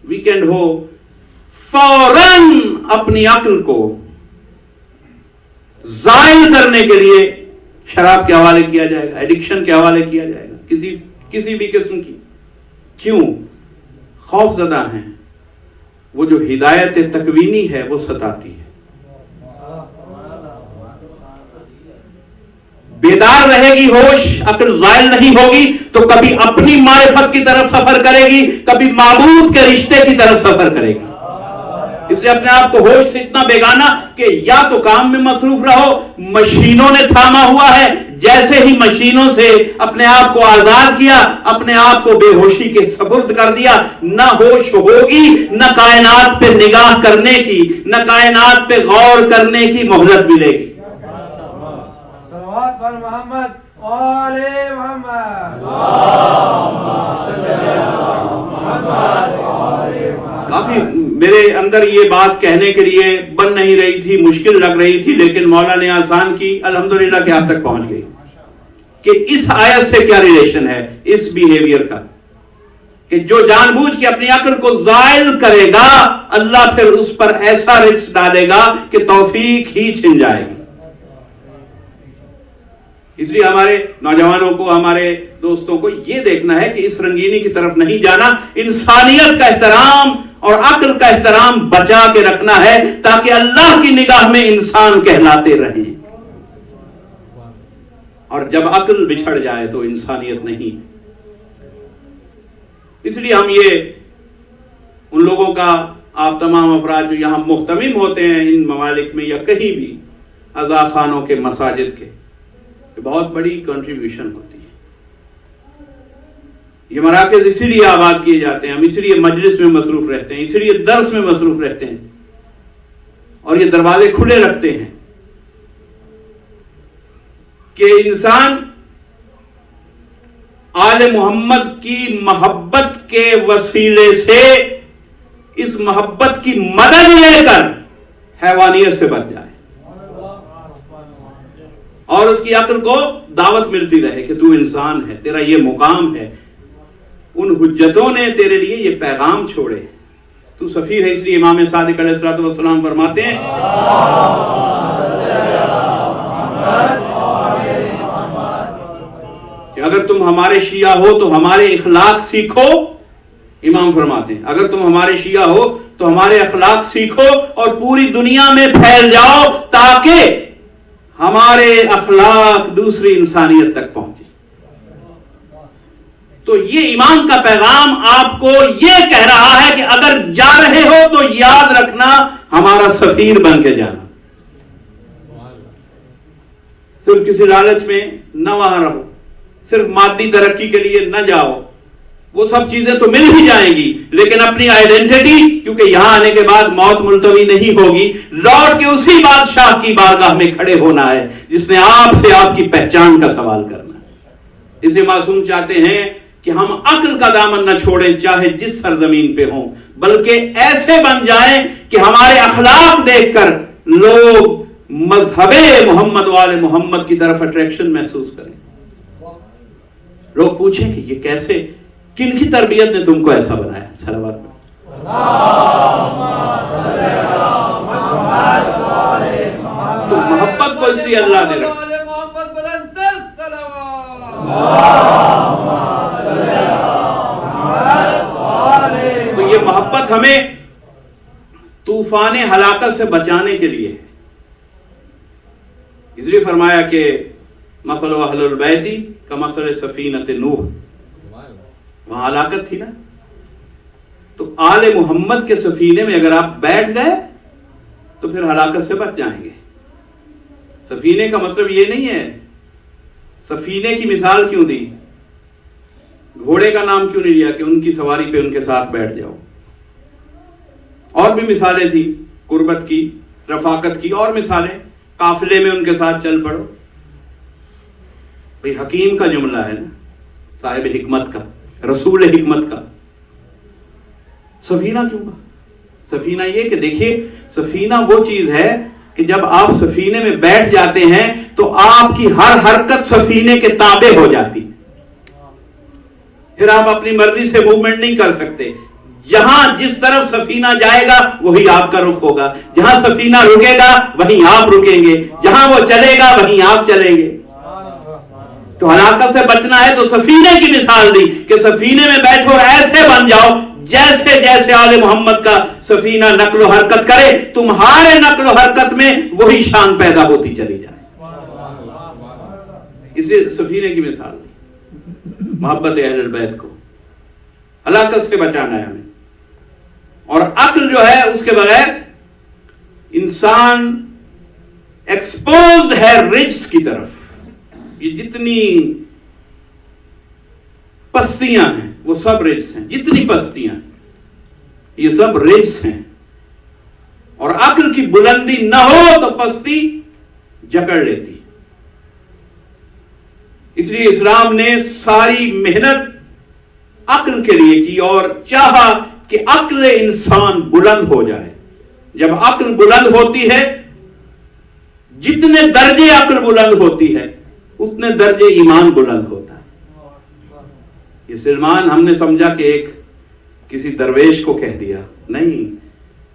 ویکینڈ ہو, فوراً اپنی عقل کو زائل کرنے کے لیے شراب کے حوالے کیا جائے گا, ایڈکشن کے حوالے کیا جائے گا, کسی بھی قسم کی. کیوں؟ خوف زدہ ہیں. وہ جو ہدایت تکوینی ہے وہ ستاتی ہے. بیدار رہے گی، ہوش عقل زائل نہیں ہوگی، تو کبھی اپنی معرفت کی طرف سفر کرے گی، کبھی معبود کے رشتے کی طرف سفر کرے گی۔ اس لیے اپنے آپ کو ہوش سے اتنا بیگانہ کہ یا تو کام میں مصروف رہو، مشینوں نے تھاما ہوا ہے، جیسے ہی مشینوں سے اپنے آپ کو آزاد کیا، اپنے آپ کو بے ہوشی کے سپرد کر دیا، نہ ہوش ہوگی، نہ کائنات پہ نگاہ کرنے کی، نہ کائنات پہ غور کرنے کی مہلت ملے گی۔ محمد آل محمد۔ کافی میرے اندر یہ بات کہنے کے لیے بن نہیں رہی تھی، مشکل لگ رہی تھی، لیکن مولا نے آسان کی، الحمدللہ کہ آپ تک پہنچ گئی کہ اس آیت سے کیا ریلیشن ہے اس بیہیویئر کا، کہ جو جان بوجھ کے اپنی عقل کو زائل کرے گا، اللہ پھر اس پر ایسا رزق ڈالے گا کہ توفیق ہی چھن جائے گی۔ اس لیے ہمارے نوجوانوں کو، ہمارے دوستوں کو یہ دیکھنا ہے کہ اس رنگینی کی طرف نہیں جانا، انسانیت کا احترام اور عقل کا احترام بچا کے رکھنا ہے تاکہ اللہ کی نگاہ میں انسان کہلاتے رہیں، اور جب عقل بچھڑ جائے تو انسانیت نہیں۔ اس لیے ہم یہ ان لوگوں کا، آپ تمام افراد جو یہاں مہتمم ہوتے ہیں ان ممالک میں یا کہیں بھی عزا خانوں کے، مساجد کے، بہت بڑی کنٹریبیوشن ہوتی ہے۔ یہ مراکز اسی لیے آباد کیے جاتے ہیں، ہم اسی لیے مجلس میں مصروف رہتے ہیں، اسی لیے درس میں مصروف رہتے ہیں، اور یہ دروازے کھلے رکھتے ہیں کہ انسان آل محمد کی محبت کے وسیلے سے اس محبت کی مدد لے کر حیوانیت سے بچ جائے، اور اس کی عقل کو دعوت ملتی رہے کہ تو انسان ہے، تیرا یہ مقام ہے، ان حجتوں نے تیرے لیے یہ پیغام چھوڑے، تو سفیر ہے۔ اس لیے امام صادق علیہ الصلوۃ والسلام فرماتے ہیں کہ اگر تم ہمارے شیعہ ہو تو ہمارے اخلاق سیکھو، امام فرماتے ہیں اگر تم ہمارے شیعہ ہو تو ہمارے اخلاق سیکھو اور پوری دنیا میں پھیل جاؤ تاکہ ہمارے اخلاق دوسری انسانیت تک پہنچے۔ تو یہ امام کا پیغام آپ کو یہ کہہ رہا ہے کہ اگر جا رہے ہو تو یاد رکھنا ہمارا سفیر بن کے جانا، صرف کسی لالچ میں نہ وہاں رہو، صرف مادی ترقی کے لیے نہ جاؤ، وہ سب چیزیں تو مل ہی جائیں گی، لیکن اپنی آئیڈینٹی، کیونکہ یہاں آنے کے بعد موت ملتوی نہیں ہوگی، لوٹ کے اسی بادشاہ کی بارگاہ میں کھڑے ہونا ہے جس نے آپ سے آپ کی پہچان کا سوال کرنا ہے۔ اسے معصوم چاہتے ہیں کہ ہم عقل کا دامن نہ چھوڑیں چاہے جس سرزمین پہ ہوں، بلکہ ایسے بن جائیں کہ ہمارے اخلاق دیکھ کر لوگ مذہب محمد وآل محمد کی طرف اٹریکشن محسوس کریں، لوگ پوچھیں کہ یہ کیسے، کن کی تربیت نے تم کو ایسا بنایا؟ صلوات میں تو محبت کو اس لیے اللہ نے رکھا۔ تو یہ محبت ہمیں طوفان ہلاکت سے بچانے کے لیے ہے۔ اس لیے فرمایا کہ مثل اہل البیت کمثل سفینۃ نوح، وہاں ہلاکت تھی نا، تو آل محمد کے سفینے میں اگر آپ بیٹھ گئے تو پھر ہلاکت سے بچ جائیں گے۔ سفینے کا مطلب یہ نہیں ہے، سفینے کی مثال کیوں دی، گھوڑے کا نام کیوں نہیں لیا کہ ان کی سواری پہ ان کے ساتھ بیٹھ جاؤ؟ اور بھی مثالیں تھی، قربت کی، رفاقت کی، اور مثالیں، قافلے میں ان کے ساتھ چل پڑو۔ بھئی حکیم کا جملہ ہے نا، صاحب حکمت کا، رسول حکمت کا۔ سفینہ کیوں کہا؟ سفینہ یہ کہ دیکھیے، سفینہ وہ چیز ہے کہ جب آپ سفینے میں بیٹھ جاتے ہیں تو آپ کی ہر حرکت سفینے کے تابع ہو جاتی، پھر آپ اپنی مرضی سے موومنٹ نہیں کر سکتے۔ جہاں جس طرف سفینہ جائے گا وہی آپ کا رخ ہوگا، جہاں سفینہ رکے گا وہیں آپ رکیں گے، جہاں وہ چلے گا وہیں آپ چلیں گے۔ تو ہلاکت سے بچنا ہے تو سفینے کی مثال دی کہ سفینے میں بیٹھو اور ایسے بن جاؤ جیسے جیسے آل محمد کا سفینہ نقل و حرکت کرے، تمہارے نقل و حرکت میں وہی شان پیدا ہوتی چلی جائے۔ اسے سفینے کی مثال دی، محبت اہل البیت کو، ہلاکت سے بچانا ہے ہمیں۔ اور عقل جو ہے اس کے بغیر انسان ایکسپوزڈ ہے رجس کی طرف۔ یہ جتنی پستیاں ہیں وہ سب رجس ہیں، جتنی پستیاں ہیں یہ سب رجس ہیں، اور عقل کی بلندی نہ ہو تو پستی جکڑ لیتی۔ اس لیے اسلام نے ساری محنت عقل کے لیے کی اور چاہا کہ عقل انسان بلند ہو جائے۔ جب عقل بلند ہوتی ہے، جتنے درجے عقل بلند ہوتی ہے اتنے درجے ایمان بلند ہوتا ہے۔ یہ سلمان ہم نے سمجھا کہ ایک کسی درویش کو کہہ دیا، نہیں،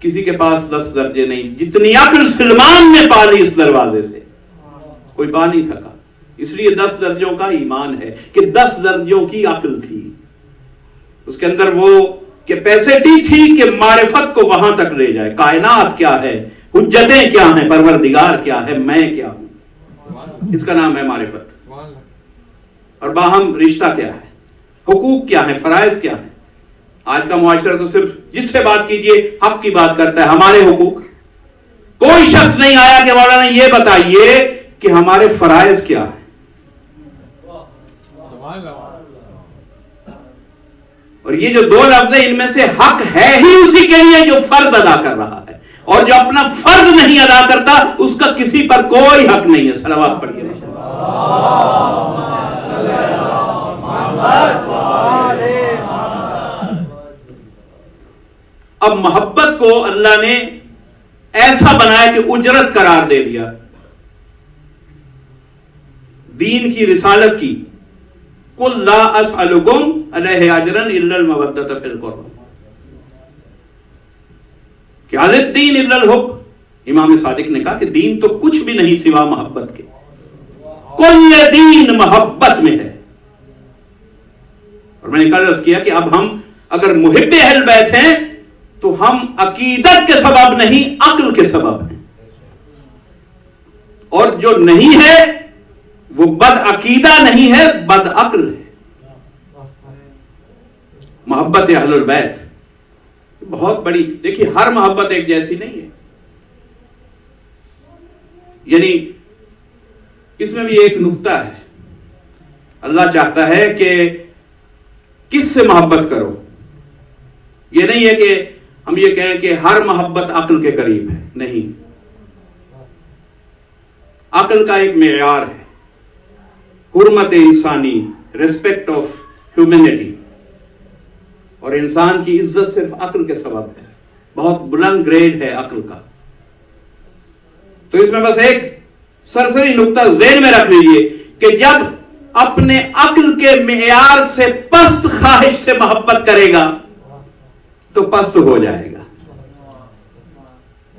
کسی کے پاس 10 درجے نہیں، جتنی عقل سلمان نے پالی اس دروازے سے کوئی پا نہیں سکا۔ اس لیے 10 درجوں کا ایمان ہے کہ 10 درجوں کی عقل تھی، اس کے اندر وہ کیپیسٹی تھی کہ معرفت کو وہاں تک لے جائے۔ کائنات کیا ہے، حجتیں کیا ہیں، پروردگار کیا ہے، میں کیا ہوں، اس کا نام ہے معرفت۔ اور باہم رشتہ کیا ہے، حقوق کیا ہیں، فرائض کیا ہیں۔ آج کا معاشرہ تو صرف جس سے بات کیجئے حق کی بات کرتا ہے، ہمارے حقوق۔ کوئی شخص نہیں آیا کہ مولانا یہ بتائیے کہ ہمارے فرائض کیا ہیں۔ اور یہ جو 2 لفظ ہیں ان میں سے حق ہے ہی اسی کے لیے جو فرض ادا کر رہا ہے، اور جو اپنا فرض نہیں ادا کرتا اس کا کسی پر کوئی حق نہیں ہے۔ صلوات پڑھیے۔ اب محبت کو اللہ نے ایسا بنایا کہ اجرت قرار دے دیا، دین کی رسالت کی۔ قل لا اسألکم علیہ اجرا الا المودۃ فی القربى، کہ علی الدین الا الحب۔ امام صادق نے کہا کہ دین تو کچھ بھی نہیں سوا محبت کے، کل دین محبت میں ہے۔ اور میں نے کل عرض کیا کہ اب ہم اگر محب اہل بیت ہیں تو ہم عقیدت کے سبب نہیں، عقل کے سبب ہیں، اور جو نہیں ہے وہ بد عقیدہ نہیں ہے، بد عقل ہے۔ محبت اہل البیت بہت بڑی، دیکھیے ہر محبت ایک جیسی نہیں ہے، یعنی اس میں بھی ایک نقطہ ہے۔ اللہ چاہتا ہے کہ کس سے محبت کرو، یہ نہیں ہے کہ ہم یہ کہیں کہ ہر محبت عقل کے قریب ہے، نہیں، عقل کا ایک معیار ہے، حرمت انسانی، ریسپیکٹ آف ہیومینٹی، اور انسان کی عزت صرف عقل کے سبب ہے، بہت بلند گریڈ ہے عقل کا۔ تو اس میں بس ایک سرسری نقطہ ذہن میں رکھ لیجئے کہ جب اپنے عقل کے معیار سے پست خواہش سے محبت کرے گا تو پست ہو جائے گا،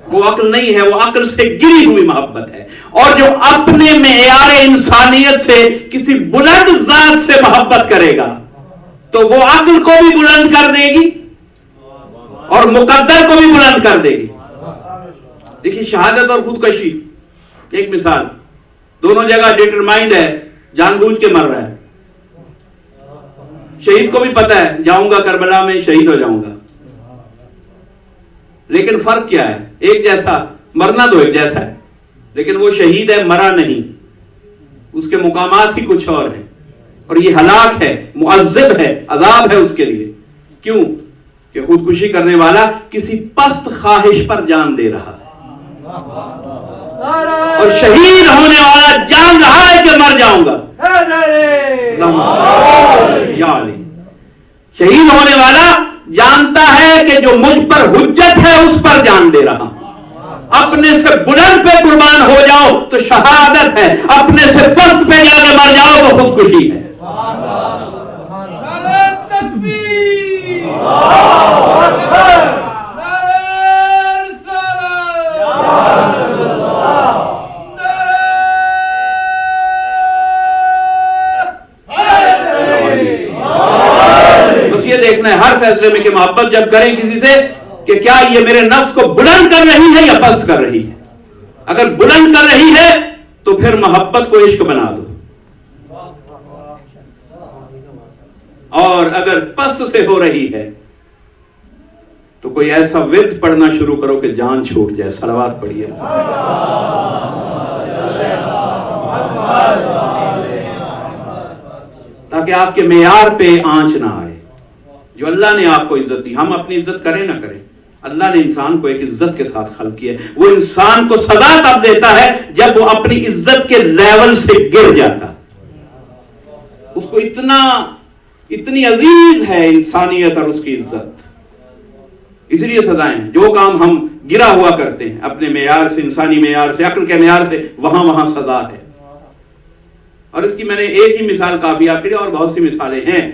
وہ عقل نہیں ہے، وہ عقل سے گری ہوئی محبت ہے۔ اور جو اپنے معیار انسانیت سے کسی بلند ذات سے محبت کرے گا تو وہ عقل کو بھی بلند کر دے گی اور مقدر کو بھی بلند کر دے گی۔ دیکھیے شہادت اور خودکشی ایک مثال، دونوں جگہ ڈیٹرمائنڈ ہے، جان بوجھ کے مر رہا ہے۔ شہید کو بھی پتا ہے جاؤں گا کربلا میں شہید ہو جاؤں گا، لیکن فرق کیا ہے؟ ایک جیسا مرنا تو ایک جیسا ہے، لیکن وہ شہید ہے، مرا نہیں، اس کے مقامات ہی کچھ اور ہیں، اور یہ ہلاک ہے، معذب ہے، عذاب ہے اس کے لیے۔ کیوں کہ خودکشی کرنے والا کسی پست خواہش پر جان دے رہا ہے، اور شہید ہونے والا جان رہا ہے کہ مر جاؤں گا۔ یا علی، شہید ہونے والا جانتا ہے کہ جو مجھ پر حجت ہے اس پر جان دے رہا ہوں۔ اپنے سے بلند پہ قربان ہو جاؤ تو شہادت ہے، اپنے سے پست پہ جا کے مر جاؤ تو خودکشی ہے۔ دیکھنا ہے ہر فیصلے میں کہ محبت جب کریں کسی سے کہ کیا یہ میرے نفس کو بلند کر رہی ہے یا پست کر رہی ہے۔ اگر بلند کر رہی ہے تو پھر محبت کو عشق بنا دو، اور اگر پس سے ہو رہی ہے تو کوئی ایسا ورد پڑھنا شروع کرو کہ جان چھوٹ جائے. صلوات پڑھیے. تاکہ آپ کے معیار پہ آنچ نہ آئے. جو اللہ نے آپ کو عزت دی, ہم اپنی عزت کریں نہ کریں, اللہ نے انسان کو ایک عزت کے ساتھ خلق کیا ہے. وہ انسان کو سزا تب دیتا ہے جب وہ اپنی عزت کے لیول سے گر جاتا. اس کو اتنی عزیز ہے انسانیت اور اس کی عزت, اس لیے سزائیں. جو کام ہم گرا ہوا کرتے ہیں اپنے معیار سے, انسانی معیار سے, عقل کے معیار سے, وہاں سزا ہے. اور اس کی میں نے ایک ہی مثال کافی آپ کے لیے, اور بہت سی مثالیں ہیں,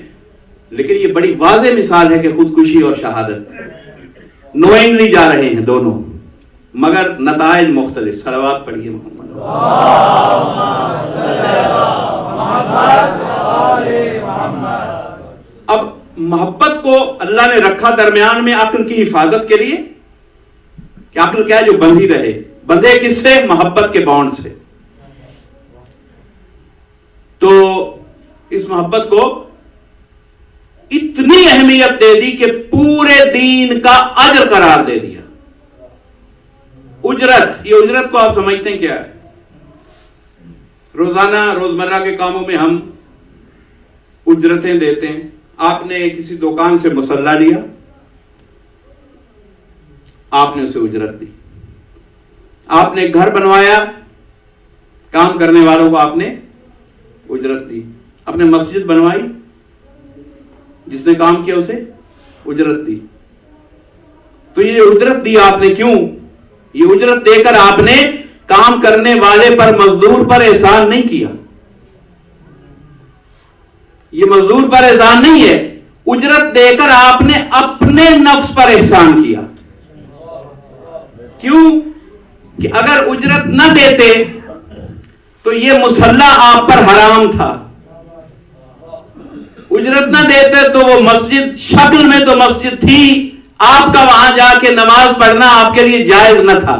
لیکن یہ بڑی واضح مثال ہے کہ خودکشی اور شہادت نوئنگلی جا رہے ہیں دونوں, مگر نتائج مختلف. صلوات پڑھیے محمد. اب محبت کو اللہ نے رکھا درمیان میں عقل کی حفاظت کے لیے کہ عقل کیا ہے, جو بندھی رہے. بندھے کس سے؟ محبت کے بانڈ سے. تو اس محبت کو اتنی اہمیت دے دی کہ پورے دین کا اجر قرار دے دیا. اجرت, یہ اجرت کو آپ سمجھتے ہیں کیا ہے؟ روزانہ روزمرہ کے کاموں میں ہم اجرتیں دیتے ہیں. آپ نے کسی دکان سے مسلح لیا, آپ نے اسے اجرت دی. آپ نے گھر بنوایا, کام کرنے والوں کو آپ نے اجرت دی. آپ نے مسجد بنوائی, جس نے کام کیا اسے اجرت دی. تو یہ اجرت دی آپ نے کیوں؟ یہ اجرت دے کر آپ نے کام کرنے والے پر, مزدور پر احسان نہیں کیا. یہ مزدور پر احسان نہیں ہے, اجرت دے کر آپ نے اپنے نفس پر احسان کیا. کیوں کہ اگر اجرت نہ دیتے تو یہ مصلی آپ پر حرام تھا. اجرت نہ دیتے تو وہ مسجد شکل میں تو مسجد تھی, آپ کا وہاں جا کے نماز پڑھنا آپ کے لیے جائز نہ تھا.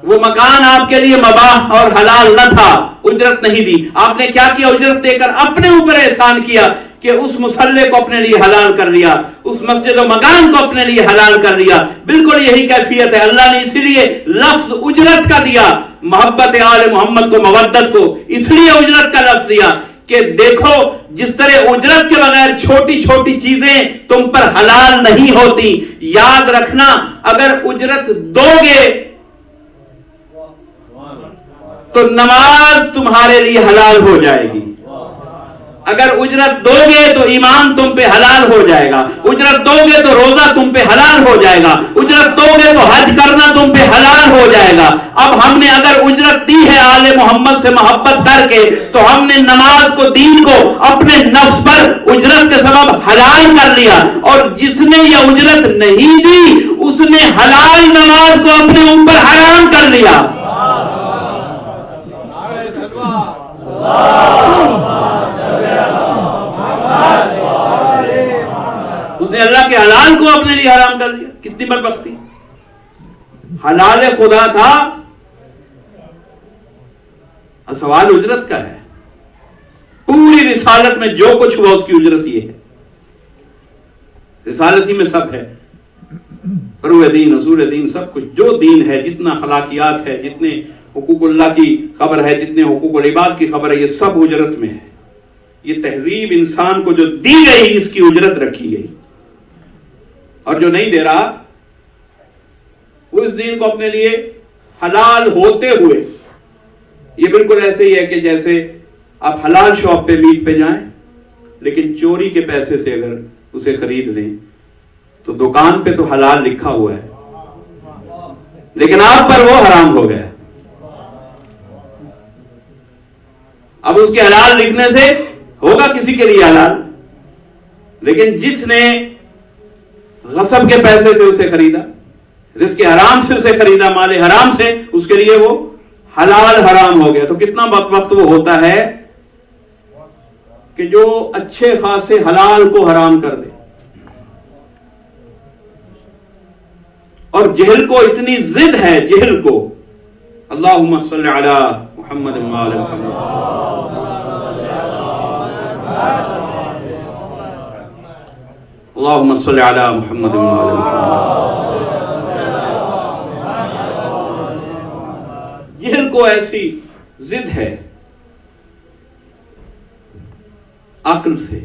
وہ مکان آپ کے لیے مباح اور حلال نہ تھا. اجرت نہیں دی. آپ نے کیا کیا؟ اجرت دے کر اپنے اوپر احسان کیا کہ اس مصلی کو اپنے لیے حلال کر لیا, اس مسجد و مکان کو اپنے لیے حلال کر لیا. بالکل یہی کیفیت ہے. اللہ نے اسی لیے لفظ اجرت کا دیا, محبت آل محمد کو, مودت کو, اس لیے اجرت کا لفظ دیا کہ دیکھو جس طرح اجرت کے بغیر چھوٹی چھوٹی چیزیں تم پر حلال نہیں ہوتی. یاد رکھنا, اگر اجرت دو گے تو نماز تمہارے لیے حلال ہو جائے گی. اگر اجرت دو گے تو ایمان تم پہ حلال ہو جائے گا. اجرت دو گے تو روزہ تم پہ حلال ہو جائے گا. اجرت دو گے تو حج کرنا تم پہ حلال ہو جائے گا. اب ہم نے اگر اجرت دی ہے آل محمد سے محبت کر کے, تو ہم نے نماز کو, دین کو اپنے نفس پر اجرت کے سبب حلال کر لیا. اور جس نے یہ اجرت نہیں دی اس نے حلال نماز کو اپنے اوپر حرام کر لیا. اس نے اللہ کے حلال کو اپنے لیے حرام کر لیا. کتنی بدبختی. حلال خدا تھا. سوال اجرت کا ہے. پوری رسالت میں جو کچھ ہوا اس کی اجرت یہ ہے. رسالت ہی میں سب ہے, فروع دین, اصول دین, سب کچھ جو دین ہے, جتنا اخلاقیات ہے, جتنے حقوق اللہ کی خبر ہے, جتنے حقوق العباد کی خبر ہے, یہ سب اجرت میں ہے. یہ تہذیب انسان کو جو دی گئی اس کی اجرت رکھی گئی. اور جو نہیں دے رہا وہ اس دین کو اپنے لیے حلال ہوتے ہوئے, یہ بالکل ایسے ہی ہے کہ جیسے آپ حلال شاپ پہ میٹ پہ جائیں لیکن چوری کے پیسے سے اگر اسے خرید لیں تو دکان پہ تو حلال لکھا ہوا ہے لیکن آپ پر وہ حرام ہو گیا. اب اس کے حلال لکھنے سے ہوگا کسی کے لیے حلال, لیکن جس نے غصب کے پیسے سے اسے خریدا, رزق حرام سے اسے خریدا, مال حرام سے, اس کے لیے وہ حلال حرام ہو گیا. تو کتنا وقت وہ ہوتا ہے کہ جو اچھے خاصے حلال کو حرام کر دے. اور جہل کو اتنی ضد ہے, جہل کو. اللہم صلی علی محمد و آل محمد. اللہم صلی علی محمد وعلی محمد۔ جہل کو ایسی ضد ہے عقل سے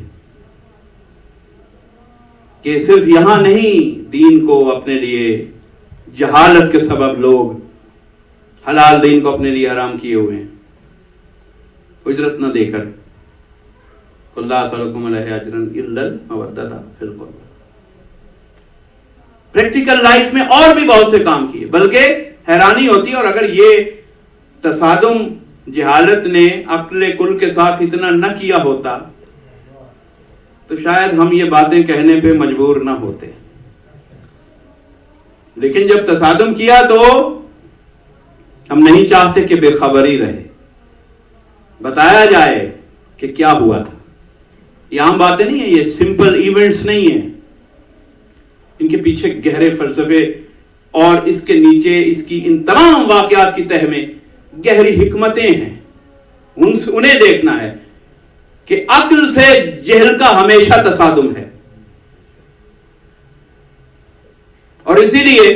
کہ صرف یہاں نہیں دین کو اپنے لیے جہالت کے سبب لوگ حلال دین کو اپنے لیے حرام کیے ہوئے ہیں، اجرت نہ دے کر، لا اسألکم علیہ اجرا الا المودۃ فی القربى۔ پریکٹیکل لائف میں اور بھی بہت سے کام کیے، بلکہ حیرانی ہوتی ہے، اور اگر یہ تصادم جہالت نے عقل کل کے ساتھ اتنا نہ کیا ہوتا تو شاید ہم یہ باتیں کہنے پہ مجبور نہ ہوتے، لیکن جب تصادم کیا تو ہم نہیں چاہتے کہ بے خبری رہے، بتایا جائے کہ کیا ہوا تھا۔ یہ عام باتیں نہیں ہیں، یہ سمپل ایونٹس نہیں ہیں، ان کے پیچھے گہرے فلسفے اور اس کے نیچے اس کی ان تمام واقعات کی تہ میں گہری حکمتیں ہیں، انہیں دیکھنا ہے کہ عقل سے جہل کا ہمیشہ تصادم ہے، اور اسی لیے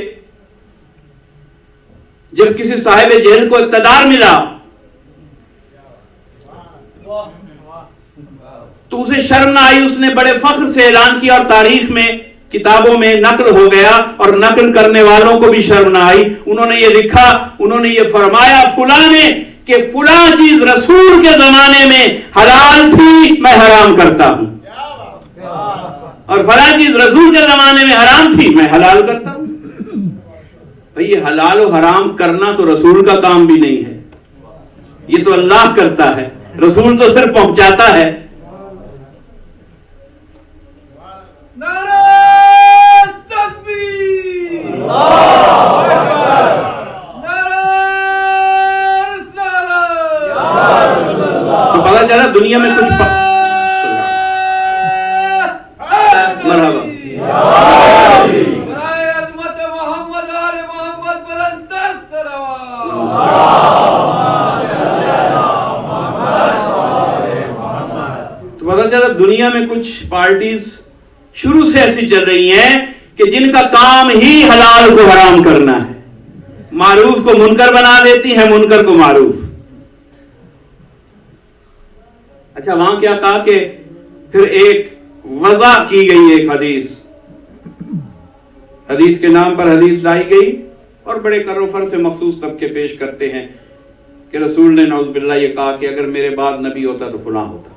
جب کسی صاحب جہل کو اقتدار ملا تو اسے شرم نہ آئی، اس نے بڑے فخر سے اعلان کیا، اور تاریخ میں کتابوں میں نقل ہو گیا، اور نقل کرنے والوں کو بھی شرم نہ آئی، انہوں نے یہ لکھا، انہوں نے یہ فرمایا فلاں نے کہ فلاں چیز رسول کے زمانے میں حلال تھی میں حرام کرتا ہوں، اور فلاں چیز رسول کے زمانے میں حرام تھی میں حلال کرتا ہوں۔ بھئی یہ حلال و حرام کرنا تو رسول کا کام بھی نہیں ہے، یہ تو اللہ کرتا ہے، رسول تو صرف پہنچاتا ہے۔ تو پتا چلا دنیا میں کچھ مرحبا تو پتا چلا دنیا میں کچھ پارٹیز شروع سے ایسی چل رہی ہیں کہ جن کا کام ہی حلال کو حرام کرنا ہے، معروف کو منکر بنا دیتی ہیں، منکر کو معروف۔ اچھا وہاں کیا کہا کہ پھر ایک وضع کی گئی، ایک حدیث کے نام پر حدیث لائی گئی، اور بڑے کر و فر سے مخصوص طبقے پیش کرتے ہیں کہ رسول نے نعوذ باللہ یہ کہا کہ اگر میرے بعد نبی ہوتا تو فلاں ہوتا۔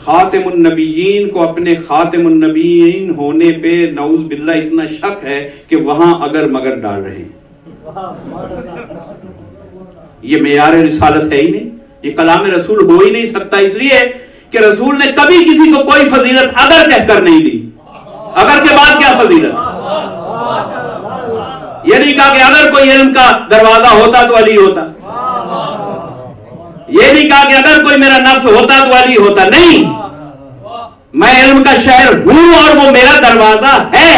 خاتم النبیین کو اپنے خاتم النبیین ہونے پہ نعوذ باللہ اتنا شک ہے کہ وہاں اگر مگر ڈال رہے ہیں۔ یہ معیار رسالت ہے ہی نہیں، یہ کلام رسول ہو ہی نہیں سکتا، اس لیے کہ رسول نے کبھی کسی کو کوئی فضیلت اگر کہہ کر نہیں دی۔ اگر کے بعد کیا فضیلت؟ یہ نہیں کہا کہ اگر کوئی علم کا دروازہ ہوتا تو علی ہوتا، یہ نہیں کہا کہ اگر کوئی میرا نفس ہوتا تو علی ہوتا، نہیں، میں علم کا شہر ہوں اور وہ میرا دروازہ ہے،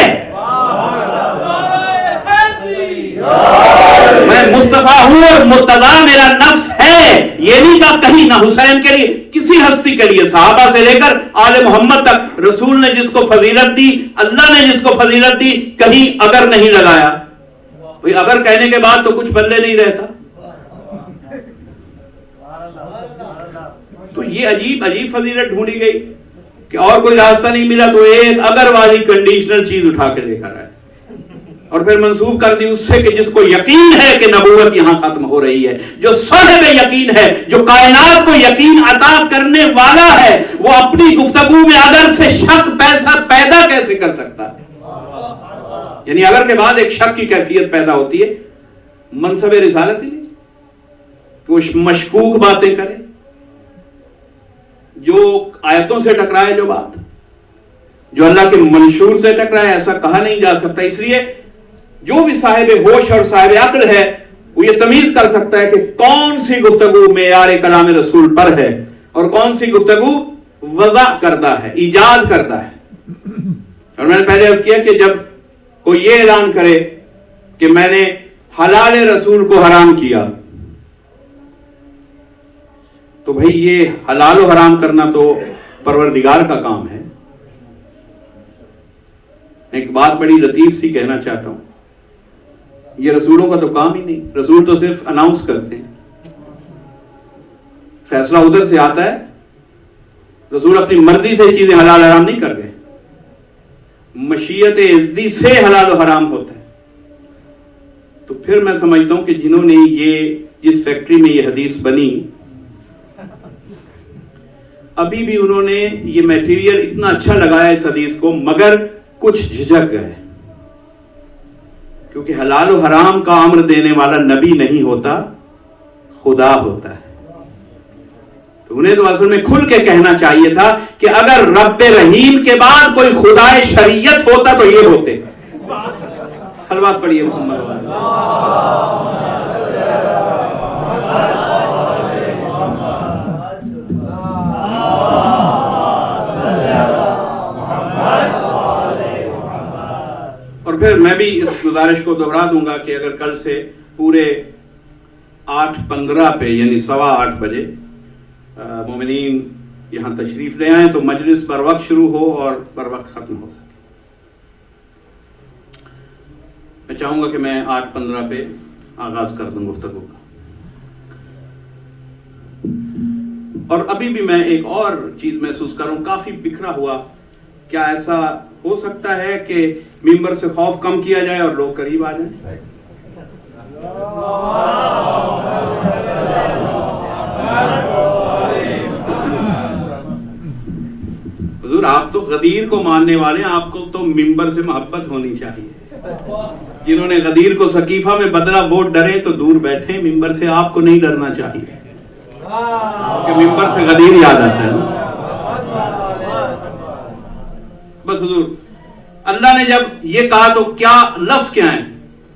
میں مصطفیٰ ہوں اور مرتضیٰ میرا نفس ہے۔ یہ نہیں کہا کہیں نہ حسین کے لیے، کسی ہستی کے لیے، صحابہ سے لے کر آل محمد تک رسول نے جس کو فضیلت دی، اللہ نے جس کو فضیلت دی، کہیں اگر نہیں لگایا۔ اگر کہنے کے بعد تو کچھ پلے نہیں رہتا۔ تو یہ عجیب فضیلت ڈھونڈی گئی کہ اور کوئی راستہ نہیں ملا تو ایک اگر والی کنڈیشنل چیز اٹھا کے لے کر آئے، اور پھر منسوب کر دی اس سے کہ جس کو یقین ہے کہ نبوت یہاں ختم ہو رہی ہے، جو صاحب یقین ہے، جو کائنات کو یقین عطا کرنے والا ہے، وہ اپنی گفتگو میں اگر سے شک پیدا کیسے کر سکتا ہے؟ یعنی اگر کے بعد ایک شک کی کیفیت پیدا ہوتی ہے، منصب رسالت ہی نہیں کہ وہ مشکوک باتیں کرے، جو آیتوں سے ٹکرائے، جو بات جو اللہ کے منشور سے ٹکرائے، ایسا کہا نہیں جا سکتا۔ اس لیے جو بھی صاحب ہوش اور صاحب عقل ہے وہ یہ تمیز کر سکتا ہے کہ کون سی گفتگو معیار کلام رسول پر ہے اور کون سی گفتگو وضع کرتا ہے، ایجاد کرتا ہے۔ اور میں نے پہلے عرض کیا کہ جب کوئی یہ اعلان کرے کہ میں نے حلال رسول کو حرام کیا، تو بھئی یہ حلال و حرام کرنا تو پروردگار کا کام ہے، ایک بات بڑی لطیف سی کہنا چاہتا ہوں، یہ رسولوں کا تو کام ہی نہیں، رسول تو صرف اناؤنس کرتے ہیں، فیصلہ ادھر سے آتا ہے، رسول اپنی مرضی سے چیزیں حلال حرام نہیں کر گئے، مشیت ازدی سے حلال و حرام ہوتا ہے۔ تو پھر میں سمجھتا ہوں کہ جنہوں نے یہ جس فیکٹری میں یہ حدیث بنی، ابھی بھی انہوں نے یہ میٹیریل اتنا اچھا لگایا اس حدیث کو، مگر کچھ جھجک گئے، کیونکہ حلال و حرام کا امر دینے والا نبی نہیں ہوتا، خدا ہوتا ہے۔ تو انہیں تو اصل میں کھل کے کہنا چاہیے تھا کہ اگر رب رحیم کے بعد کوئی خدائے شریعت ہوتا تو یہ ہوتے۔ صلوات پڑھیے محمد اور پھر میں بھی اس گزارش کو دہرا دوں گا کہ اگر کل سے پورے 8:15 پہ یعنی 8:15 بجے مومنین یہاں تشریف لے آئیں تو مجلس بر وقت شروع ہو اور بر وقت ختم ہو سکے۔ میں چاہوں گا کہ میں 8:15 پہ آغاز کر دوں گفتگو کا۔ اور ابھی بھی میں ایک اور چیز محسوس کروں، کافی بکھرا ہوا، کیا ایسا ہو سکتا ہے کہ ممبر سے خوف کم کیا جائے اور لوگ قریب آ جائیں؟ حضور آپ تو غدیر کو ماننے والے ہیں، آپ کو تو ممبر سے محبت ہونی چاہیے۔ جنہوں نے غدیر کو سقیفہ میں بدلا وہ ڈرے تو دور بیٹھے، ممبر سے آپ کو نہیں ڈرنا چاہیے، کہ ممبر سے غدیر یاد آتا ہے۔ بس حضور اللہ نے جب یہ کہا تو کیا لفظ کیا ہیں؟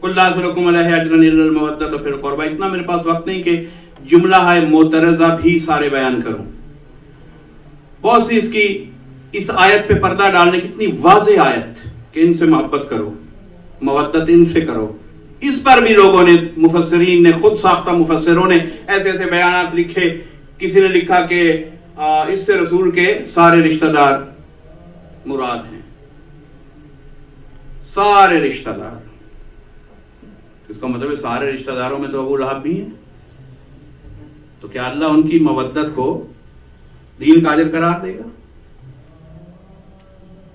قُلْ لَا أَسْأَلُكُمْ عَلَيْهِ أَجْرًا إِلَّا الْمَوَدَّةَ فِي الْقُرْبَى۔ اتنا میرے پاس وقت نہیں کہ جملہ ہے معترضہ بھی سارے بیان کروں۔ بہت سی اس کی اس آیت پہ پردہ ڈالنے کی اتنی واضح آیت کہ ان سے محبت کرو، مودت ان سے کرو، اس پر بھی لوگوں نے، مفسرین نے، خود ساختہ مفسروں نے ایسے ایسے بیانات لکھے۔ کسی نے لکھا کہ اس سے رسول کے سارے رشتہ دار مراد ہیں، سارے رشتہ دار۔ اس کا مطلب ہے سارے رشتہ داروں میں تو ابو لہب بھی ہیں، تو کیا اللہ ان کی مودت کو دین کا اجر قرار دے گا؟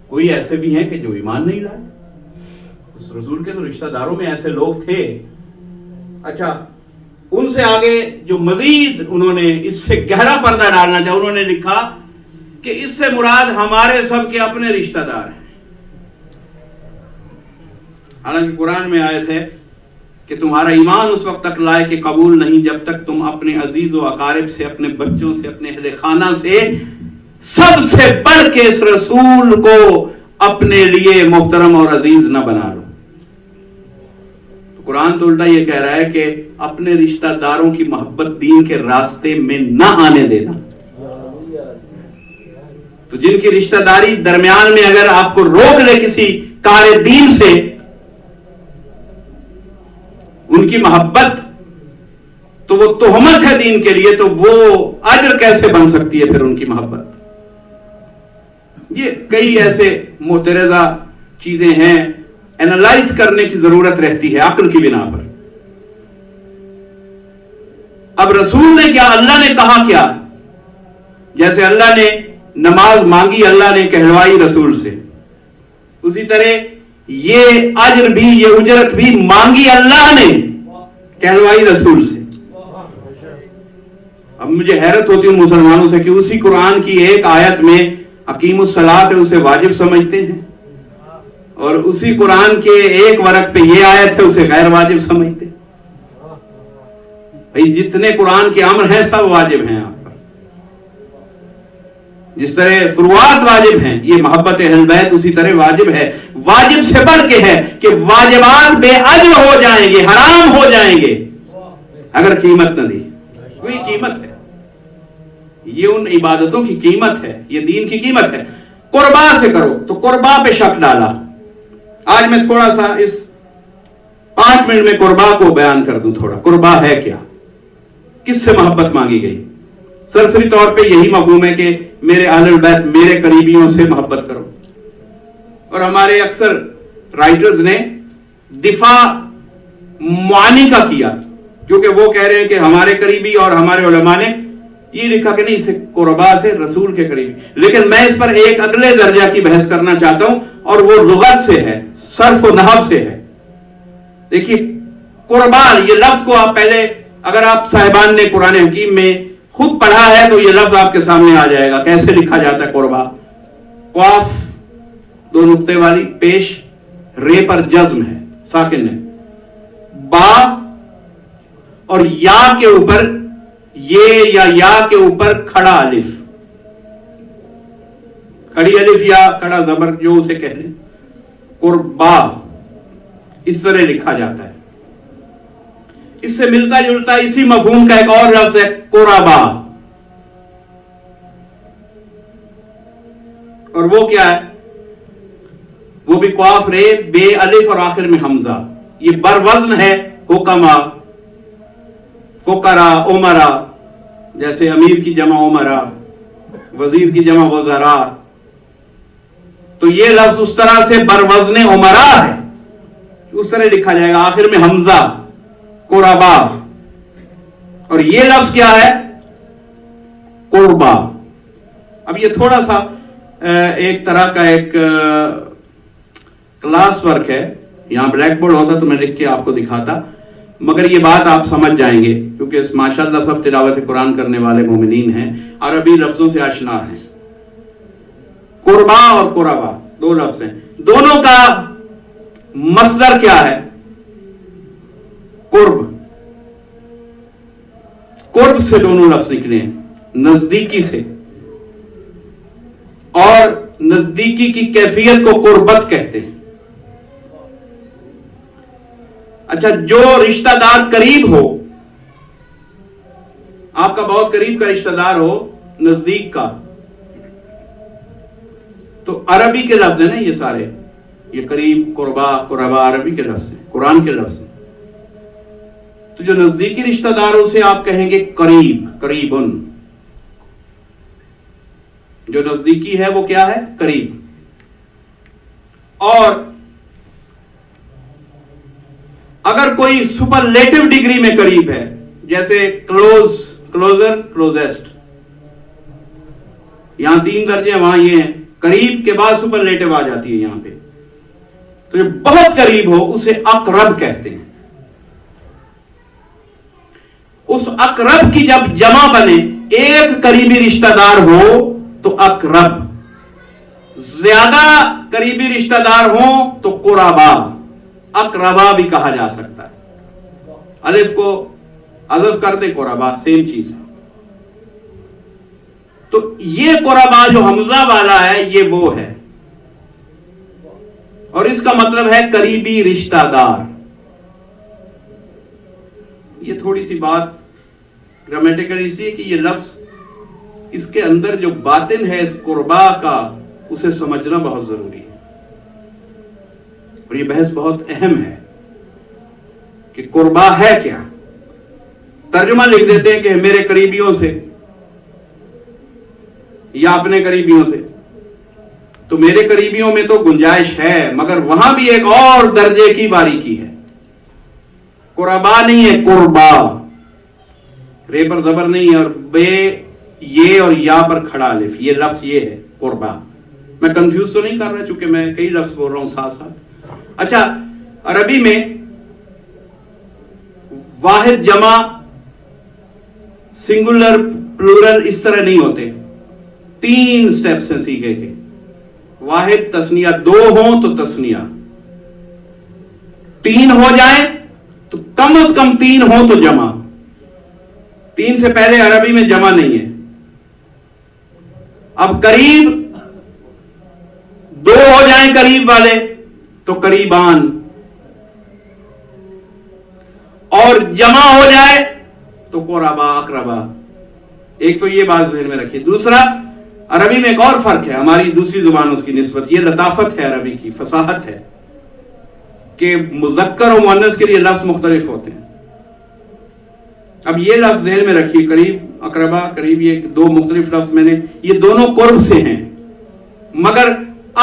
کوئی ایسے بھی ہیں کہ جو ایمان نہیں لائے، اس رسول کے تو رشتہ داروں میں ایسے لوگ تھے۔ اچھا، ان سے آگے جو مزید انہوں نے اس سے گہرا پردہ ڈالنا چاہا، انہوں نے لکھا کہ اس سے مراد ہمارے سب کے اپنے رشتہ دار ہیں۔ حالانکہ قرآن میں آیت ہے کہ تمہارا ایمان اس وقت تک لائے کہ قبول نہیں جب تک تم اپنے عزیز و اقارب سے، اپنے بچوں سے، اپنے اہل خانہ سے سب سے بڑھ کے اس رسول کو اپنے لیے محترم اور عزیز نہ بنا لو۔ تو قرآن تو الٹا یہ کہہ رہا ہے کہ اپنے رشتہ داروں کی محبت دین کے راستے میں نہ آنے دینا۔ تو جن کی رشتہ داری درمیان میں اگر آپ کو روک لے کسی کار دین سے، ان کی محبت تو وہ تہمت ہے دین کے لیے، تو وہ اجر کیسے بن سکتی ہے پھر ان کی محبت؟ یہ کئی ایسے معترضہ چیزیں ہیں، اینالائز کرنے کی ضرورت رہتی ہے عقل کی بنا پر۔ اب رسول نے کیا، اللہ نے کہا کیا؟ جیسے اللہ نے نماز مانگی، اللہ نے کہلوائی رسول سے، اسی طرح یہ اجر بھی، یہ اجرت بھی مانگی اللہ نے، کہلوائی رسول سے۔ اب مجھے حیرت ہوتی ہے مسلمانوں سے کہ اسی قرآن کی ایک آیت میں اقیم الصلاۃ ہے اسے واجب سمجھتے ہیں، اور اسی قرآن کے ایک ورق پہ یہ آیت ہے اسے غیر واجب سمجھتے ہیں۔ بھئی جتنے قرآن کے امر ہیں سب واجب ہیں آپ پر، جس طرح فروعات واجب ہیں، یہ محبت اہل بیت اسی طرح واجب ہے۔ واجب سے بڑھ کے ہے کہ واجبات بے اجر ہو جائیں گے، حرام ہو جائیں گے اگر قیمت نہ دی۔ کوئی قیمت ہے، یہ ان عبادتوں کی قیمت ہے، یہ دین کی قیمت ہے۔ قربا سے کرو تو قربا پہ شک ڈالا۔ آج میں تھوڑا سا اس 5 منٹ میں قربا کو بیان کر دوں۔ تھوڑا قربا ہے کیا، کس سے محبت مانگی گئی؟ سرسری طور پہ یہی مفہوم ہے کہ میرے اہل البیت، میرے قریبیوں سے محبت کرو، اور ہمارے اکثر رائٹرز نے دفاع معانی کا کیا، کیونکہ وہ کہہ رہے ہیں کہ ہمارے قریبی اور ہمارے علماء نے یہ لکھا کہ نہیں، اسے قربا سے رسول کے قریبی. لیکن میں اس پر ایک اگلے درجہ کی بحث کرنا چاہتا ہوں، اور وہ لغت سے ہے، صرف و نحو سے ہے. دیکھیے قربا، یہ لفظ کو آپ پہلے، اگر آپ صاحبان نے قرآن حکیم میں خود پڑھا ہے تو یہ لفظ آپ کے سامنے آ جائے گا کیسے لکھا جاتا ہے. قربا، قاف 2 نقطے والی پیش، رے پر جزم ہے، ساکن ہے. با اور یا کے اوپر، یہ یا کے اوپر کھڑا الف، کھڑی الف یا کھڑا زبر جو اسے کہہ لیں. قربا اس طرح لکھا جاتا ہے. اس سے ملتا جلتا اسی مفہوم کا ایک اور لفظ ہے قربا، اور وہ کیا ہے؟ وہ بھی قاف رے بے الف اور آخر میں حمزہ. یہ بر وزن ہے حکما، فقرا، عمرا، جیسے امیر کی جمع عمرا، وزیر کی جمع وزراء. تو یہ لفظ اس طرح سے بر وزن عمرا ہے، اس طرح لکھا جائے گا، آخر میں حمزہ، قربا. اور یہ لفظ کیا ہے؟ قربا. اب یہ تھوڑا سا ایک طرح کا ایک کلاس ورک ہے. یہاں بلیک بورڈ ہوتا تو میں لکھ کے آپ کو دکھاتا، مگر یہ بات آپ سمجھ جائیں گے کیونکہ ماشاءاللہ سب تلاوت قرآن کرنے والے مومنین ہیں، عربی لفظوں سے آشنا ہیں. قربا اور قربا 2 لفظ ہیں، دونوں کا مصدر کیا ہے؟ قرب. قرب سے دونوں لفظ نکلے ہیں، نزدیکی سے، اور نزدیکی کی کیفیت کو قربت کہتے ہیں. اچھا، جو رشتہ دار قریب ہو، آپ کا بہت قریب کا رشتہ دار ہو، نزدیک کا، تو عربی کے لفظ ہیں نا یہ سارے، یہ قریب، قربا، قربا عربی کے لفظ ہیں، قرآن کے لفظ ہیں. تو جو نزدیکی رشتہ دار اسے آپ کہیں گے قریب، قریبن. جو نزدیکی ہے وہ کیا ہے؟ قریب. اور اگر کوئی سپرلیٹو ڈگری میں قریب ہے، جیسے کلوز، کلوزر، کلوزسٹ، یہاں 3 درجے، وہاں یہ ہیں. قریب کے بعد سپرلیٹو آ جاتی ہے یہاں پہ. تو جو بہت قریب ہو اسے اقرب کہتے ہیں. اس اقرب کی جب جمع بنے، ایک قریبی رشتہ دار ہو تو اقرب، زیادہ قریبی رشتہ دار ہوں تو قربا، اقربا بھی کہا جا سکتا ہے. الف کو حذف کر دیں، قربا سیم چیز ہے. تو یہ قربا جو حمزہ والا ہے یہ وہ ہے، اور اس کا مطلب ہے قریبی رشتہ دار. یہ تھوڑی سی بات گرامیٹیکل اس لیے کہ یہ لفظ، اس کے اندر جو باطن ہے اس قربا کا، اسے سمجھنا بہت ضروری ہے. اور یہ بحث بہت اہم ہے کہ قربا ہے کیا. ترجمہ لکھ دیتے ہیں کہ میرے قریبیوں سے یا اپنے قریبیوں سے. تو میرے قریبیوں میں تو گنجائش ہے، مگر وہاں بھی ایک اور درجے کی باریکی ہے. قربا نہیں ہے، قربا، رے پر زبر نہیں ہے، اور بے، یہ اور یا پر کھڑا الف، یہ لفظ یہ ہے قربا. میں کنفیوز تو نہیں کر رہا چونکہ میں کئی لفظ بول رہا ہوں ساتھ ساتھ. اچھا، عربی میں واحد جمع، سنگولر، پلورل اس طرح نہیں ہوتے. 3 سٹیپس ہیں سیکھے کے. واحد تثنیہ، 2 ہوں تو تثنیہ، 3 ہو جائیں تو کم از کم 3 ہوں تو جمع. 3 سے پہلے عربی میں جمع نہیں ہے. اب قریب 2 ہو جائیں قریب والے تو قریبان، اور جمع ہو جائے تو قربا، اقربا. ایک تو یہ بات ذہن میں رکھیے. دوسرا، عربی میں ایک اور فرق ہے ہماری دوسری زبانوں کی نسبت. یہ لطافت ہے عربی کی، فصاحت ہے کہ مذکر و مؤنث کے لیے لفظ مختلف ہوتے ہیں. اب یہ لفظ ذہن میں رکھیے، قریب، اقربا، قریب، یہ 2 مختلف لفظ میں نے، یہ دونوں قرب سے ہیں. مگر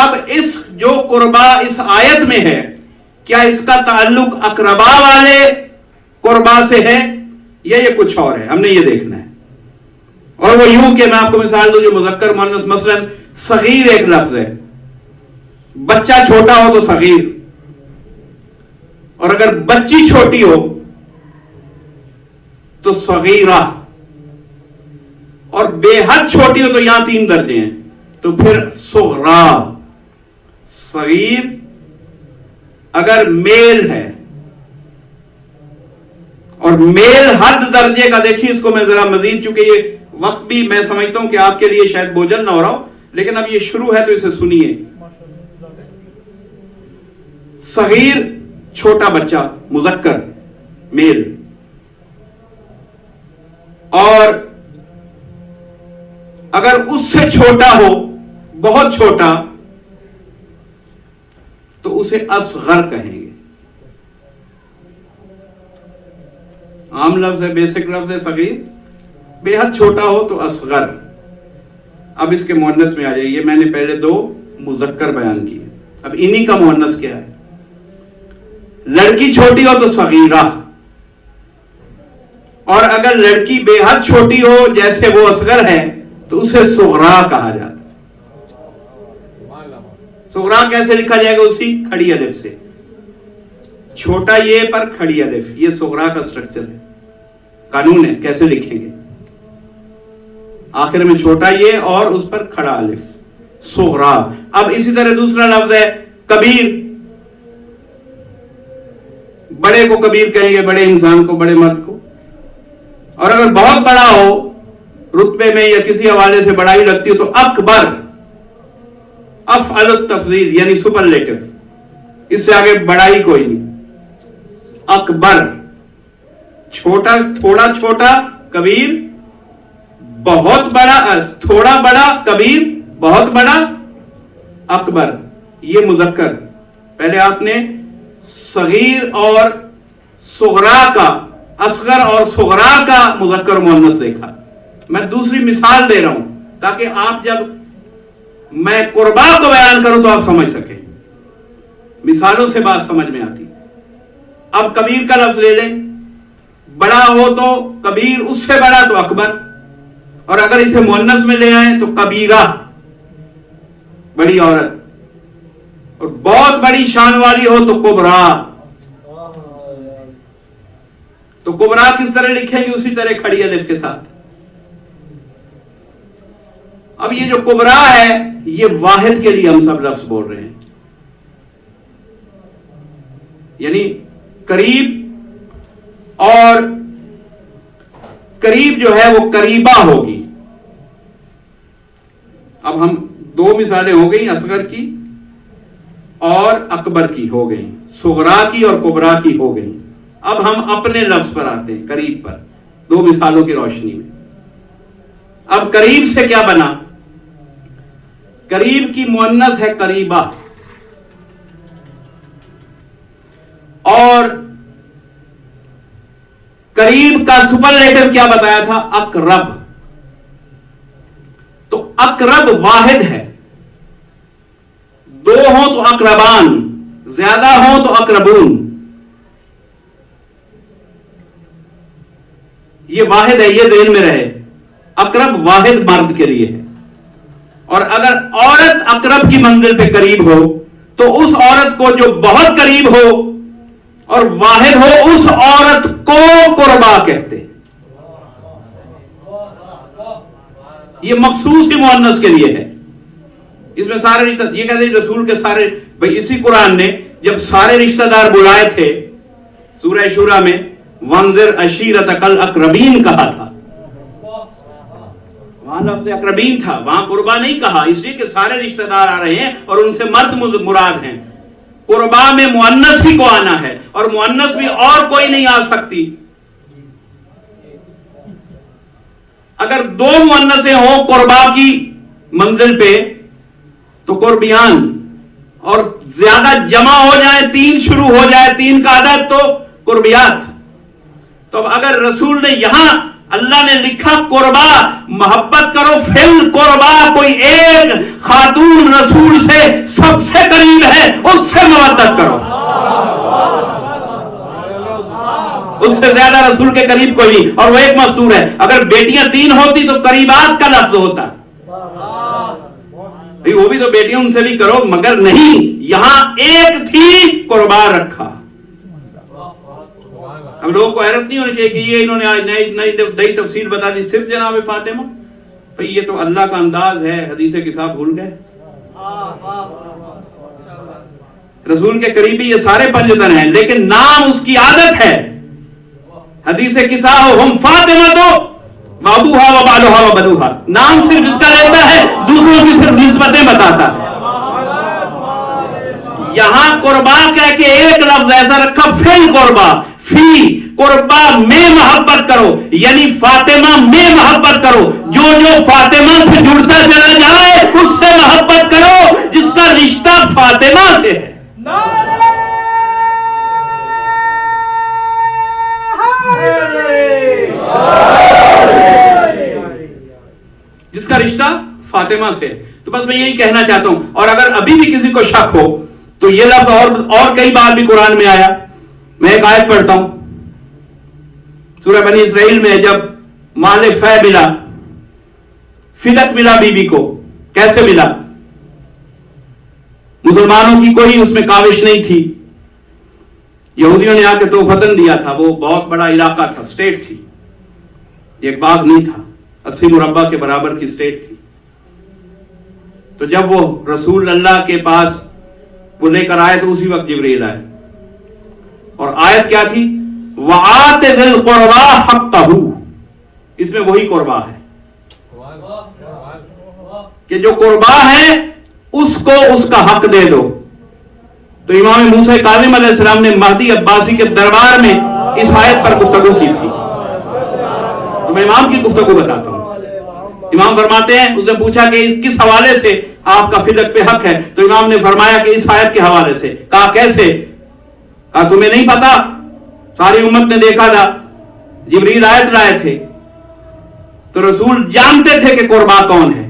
اب اس جو قربا اس آیت میں ہے کیا اس کا تعلق اقربا والے قربا سے ہے یا یہ کچھ اور ہے؟ ہم نے یہ دیکھنا ہے. اور وہ یوں کہ میں آپ کو مثال دوں جو مذکر مؤنث، مثلا صغیر ایک لفظ ہے، بچہ چھوٹا ہو تو صغیر، اور اگر بچی چھوٹی ہو تو صغیرہ، اور بے حد چھوٹی ہو تو یہاں 3 درجے ہیں تو پھر صغرا. صغیر اگر میل ہے، اور میل حد درجے کا، دیکھیے اس کو میں ذرا مزید، چونکہ یہ وقت بھی میں سمجھتا ہوں کہ آپ کے لیے شاید بوجھل نہ ہو رہا ہو، لیکن اب یہ شروع ہے تو اسے سنیے. صغیر چھوٹا بچہ، مذکر میل، اور اگر اس سے چھوٹا ہو، بہت چھوٹا، تو اسے اصغر کہیں گے. عام لفظ ہے، بیسک لفظ ہے صغیر، بے حد چھوٹا ہو تو اصغر. اب اس کے مؤنث میں آ جائیے. میں نے پہلے 2 مذکر بیان کیے، اب انہی کا مؤنث کیا ہے؟ لڑکی چھوٹی ہو تو صغیرہ، اور اگر لڑکی بے حد چھوٹی ہو جیسے وہ اصغر ہے تو اسے صغرا کہا جاتا ہے. صغرا کیسے لکھا جائے گا؟ اسی کھڑی الف سے، چھوٹا یہ پر کھڑی الف، یہ صغرا کا سٹرکچر ہے، قانون ہے کیسے لکھیں گے. آخر میں چھوٹا یہ اور اس پر کھڑا الف، صغرا. اب اسی طرح دوسرا لفظ ہے کبیر. بڑے کو کبیر کہیں گے، بڑے انسان کو، بڑے مرد کو. اور اگر بہت بڑا ہو رتبے میں یا کسی حوالے سے بڑائی لگتی ہے تو اکبر، افعل التفضیل یعنی سپرلیٹو، اس سے آگے بڑائی کوئی نہیں. اکبر چھوٹا، تھوڑا چھوٹا کبیر، بہت بڑا، تھوڑا بڑا کبیر، بہت بڑا اکبر. یہ مذکر. پہلے آپ نے صغیر اور صغرا کا، اصغر اور صغرا کا مذکر مؤنث دیکھا. میں دوسری مثال دے رہا ہوں تاکہ آپ جب میں قربا کو بیان کروں تو آپ سمجھ سکیں. مثالوں سے بات سمجھ میں آتی. اب کبیر کا لفظ لے لیں، بڑا ہو تو کبیر، اس سے بڑا تو اکبر، اور اگر اسے مؤنث میں لے آئیں تو کبیرہ، بڑی عورت، اور بہت بڑی شان والی ہو تو کبرا. تو کبرا کس طرح لکھیں گے؟ اسی طرح کھڑی الف کے ساتھ. اب یہ جو کبرا ہے یہ واحد کے لیے ہم سب لفظ بول رہے ہیں، یعنی قریب، اور قریب جو ہے وہ قریبہ ہوگی. اب ہم 2 مثالیں ہو گئی، اصغر کی اور اکبر کی ہو گئی، صغرا کی اور کبرا کی ہو گئی. اب ہم اپنے لفظ پر آتے ہیں، قریب پر، 2 مثالوں کی روشنی میں. اب قریب سے کیا بنا؟ قریب کی مؤنث ہے قریبہ، اور قریب کا سپرلیٹو کیا بتایا تھا؟ اقرب. تو اقرب واحد ہے، 2 ہوں تو اقربان، زیادہ ہوں تو اقربون. یہ واحد ہے، یہ ذہن میں رہے. اقرب واحد مرد کے لیے ہے. اور اگر عورت اقرب کی منزل پہ قریب ہو تو اس عورت کو جو بہت قریب ہو اور واحد ہو، اس عورت کو قربا کہتے ہیں. یہ مخصوص ہی مؤنث کے لیے ہے. اس میں سارے رشتہ، یہ کہتے ہیں رسول کے سارے، بھئی اسی قرآن نے جب سارے رشتہ دار بلائے تھے سورہ شورى میں وانذر عشیرتک الاقربین کہا تھا، وہاں لفظ اقربین تھا، وہاں قربا نہیں کہا، اس لیے کہ سارے رشتہ دار آ رہے ہیں اور ان سے مرد مراد ہیں. قربا میں مؤنث ہی کو آنا ہے، اور مؤنث بھی اور کوئی نہیں آ سکتی. اگر 2 مؤنثیں ہوں قربا کی منزل پہ تو قربیان، اور زیادہ جمع ہو جائے، 3 شروع ہو جائے، 3 کا عدد تو قربیات. تو اب اگر رسول نے یہاں اللہ نے لکھا قربا، محبت کرو فل قربا. کوئی ایک خاتون رسول سے سب سے قریب ہے اس سے محبت کرو. اس سے زیادہ رسول کے قریب کوئی نہیں. اور وہ ایک مستور ہے, اگر بیٹیاں 3 ہوتی تو قریبات کا لفظ ہوتا. وہ بھی تو بیٹیاں ان سے بھی کرو, مگر نہیں, یہاں ایک تھی قربا رکھا. اب لوگوں کو حیرت نہیں ہونی چاہیے کہ یہ انہوں نے آج نئی تفسیر بتا دی صرف جناب فاطمہ. بھئی یہ تو اللہ کا انداز ہے, حدیث کے صاحب بھول گئے. رسول کے قریبی یہ سارے پنجتن ہیں, لیکن نام اس کی عادت ہے. حدیث کسا ہو ہم فاطمہ تو وابوہا وبالوہا وبنوہا, نام صرف اس کا رہتا ہے, دوسروں کی صرف نسبتیں بتاتا ہے. یہاں قربا کہہ کے ایک لفظ ایسا رکھا, فی قربا, فی قربا میں محبت کرو, یعنی فاطمہ میں محبت کرو. جو فاطمہ سے جڑتا چلا جائے اس سے محبت کرو جس کا رشتہ فاطمہ سے ہے. جس کا رشتہ فاطمہ سے ہے. تو بس میں یہی کہنا چاہتا ہوں. اور اگر ابھی بھی کسی کو شک ہو تو یہ لفظ اور کئی بار بھی قرآن میں آیا. میں ایک آیت پڑھتا ہوں سورہ بنی اسرائیل میں, جب مال فے ملا, فدق ملا بی بی کو. کیسے ملا؟ مسلمانوں کی کوئی اس میں کاوش نہیں تھی. یہودیوں نے آ کے توفتن دیا تھا. وہ بہت بڑا علاقہ تھا, اسٹیٹ تھی, ایک باغ نہیں تھا, 80 مربع کے برابر کی اسٹیٹ تھی. تو جب وہ رسول اللہ کے پاس وہ لے کر آئے تو اسی وقت جبریل آئے. اور آیت کیا تھی؟ وَآتِ ذِی الْقُرْبَى حَقَّهُ. اس میں وہی قربا ہے کہ جو قربا ہے اس کو اس کا حق دے دو. تو امام موسیٰ کاظم علیہ السلام نے مہدی عباسی کے دربار میں اس آیت پر گفتگو کی تھی. تو میں امام کی گفتگو بتاتا ہوں. امام فرماتے ہیں, اس نے پوچھا کہ کس حوالے سے آپ کا فدق پہ حق ہے؟ تو امام نے فرمایا کہ اس آیت کے حوالے سے. کہا کیسے؟ کہا تمہیں نہیں پتا؟ ساری امت نے دیکھا تھا, جبریل آیت لائے تھے تو رسول جانتے تھے کہ قربا کون ہے,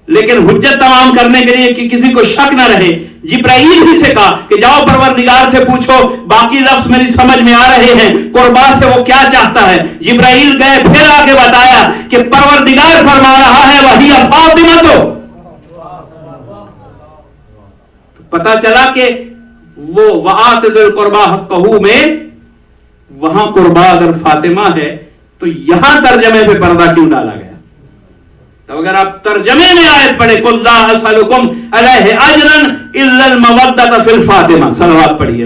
لیکن حجت تمام کرنے کے لیے کہ کسی کو شک نہ رہے, جبرائیل ہی سے کہا کہ جاؤ پروردگار سے پوچھو, باقی لفظ میری سمجھ میں آ رہے ہیں, قربا سے وہ کیا چاہتا ہے. جبرائیل گئے, پھر آگے بتایا کہ پروردگار فرما رہا ہے وہی فاطمہ. تو پتا چلا کہ وہ وآتِ ذِی الْقُرْبَى حَقَّهُ میں وہاں قربا اگر فاطمہ ہے تو یہاں ترجمے پہ پردہ کیوں ڈالا گیا؟ تو اگر آپ ترجمے میں آیت پڑھے قُلْ لَا أَسْأَلُكُمْ عَلَيْهِ أَجْرًا إِلَّا الْمَوَدَّةَ فِي الْفَاطِمَةِ. صلوات پڑھیے.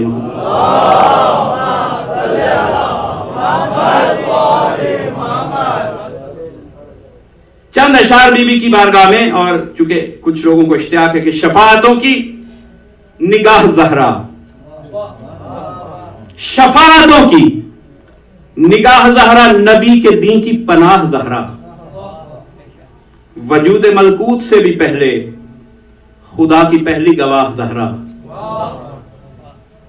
چند اشعار بی بی کی بارگاہ میں, اور چونکہ کچھ لوگوں کو اشتیاق ہے کہ شفاعتوں کی نگاہ زہرا, شفاعتوں کی نگاہ زہرا, نبی کے دین کی پناہ زہرا, وجود ملکوت سے بھی پہلے خدا کی پہلی گواہ زہرا.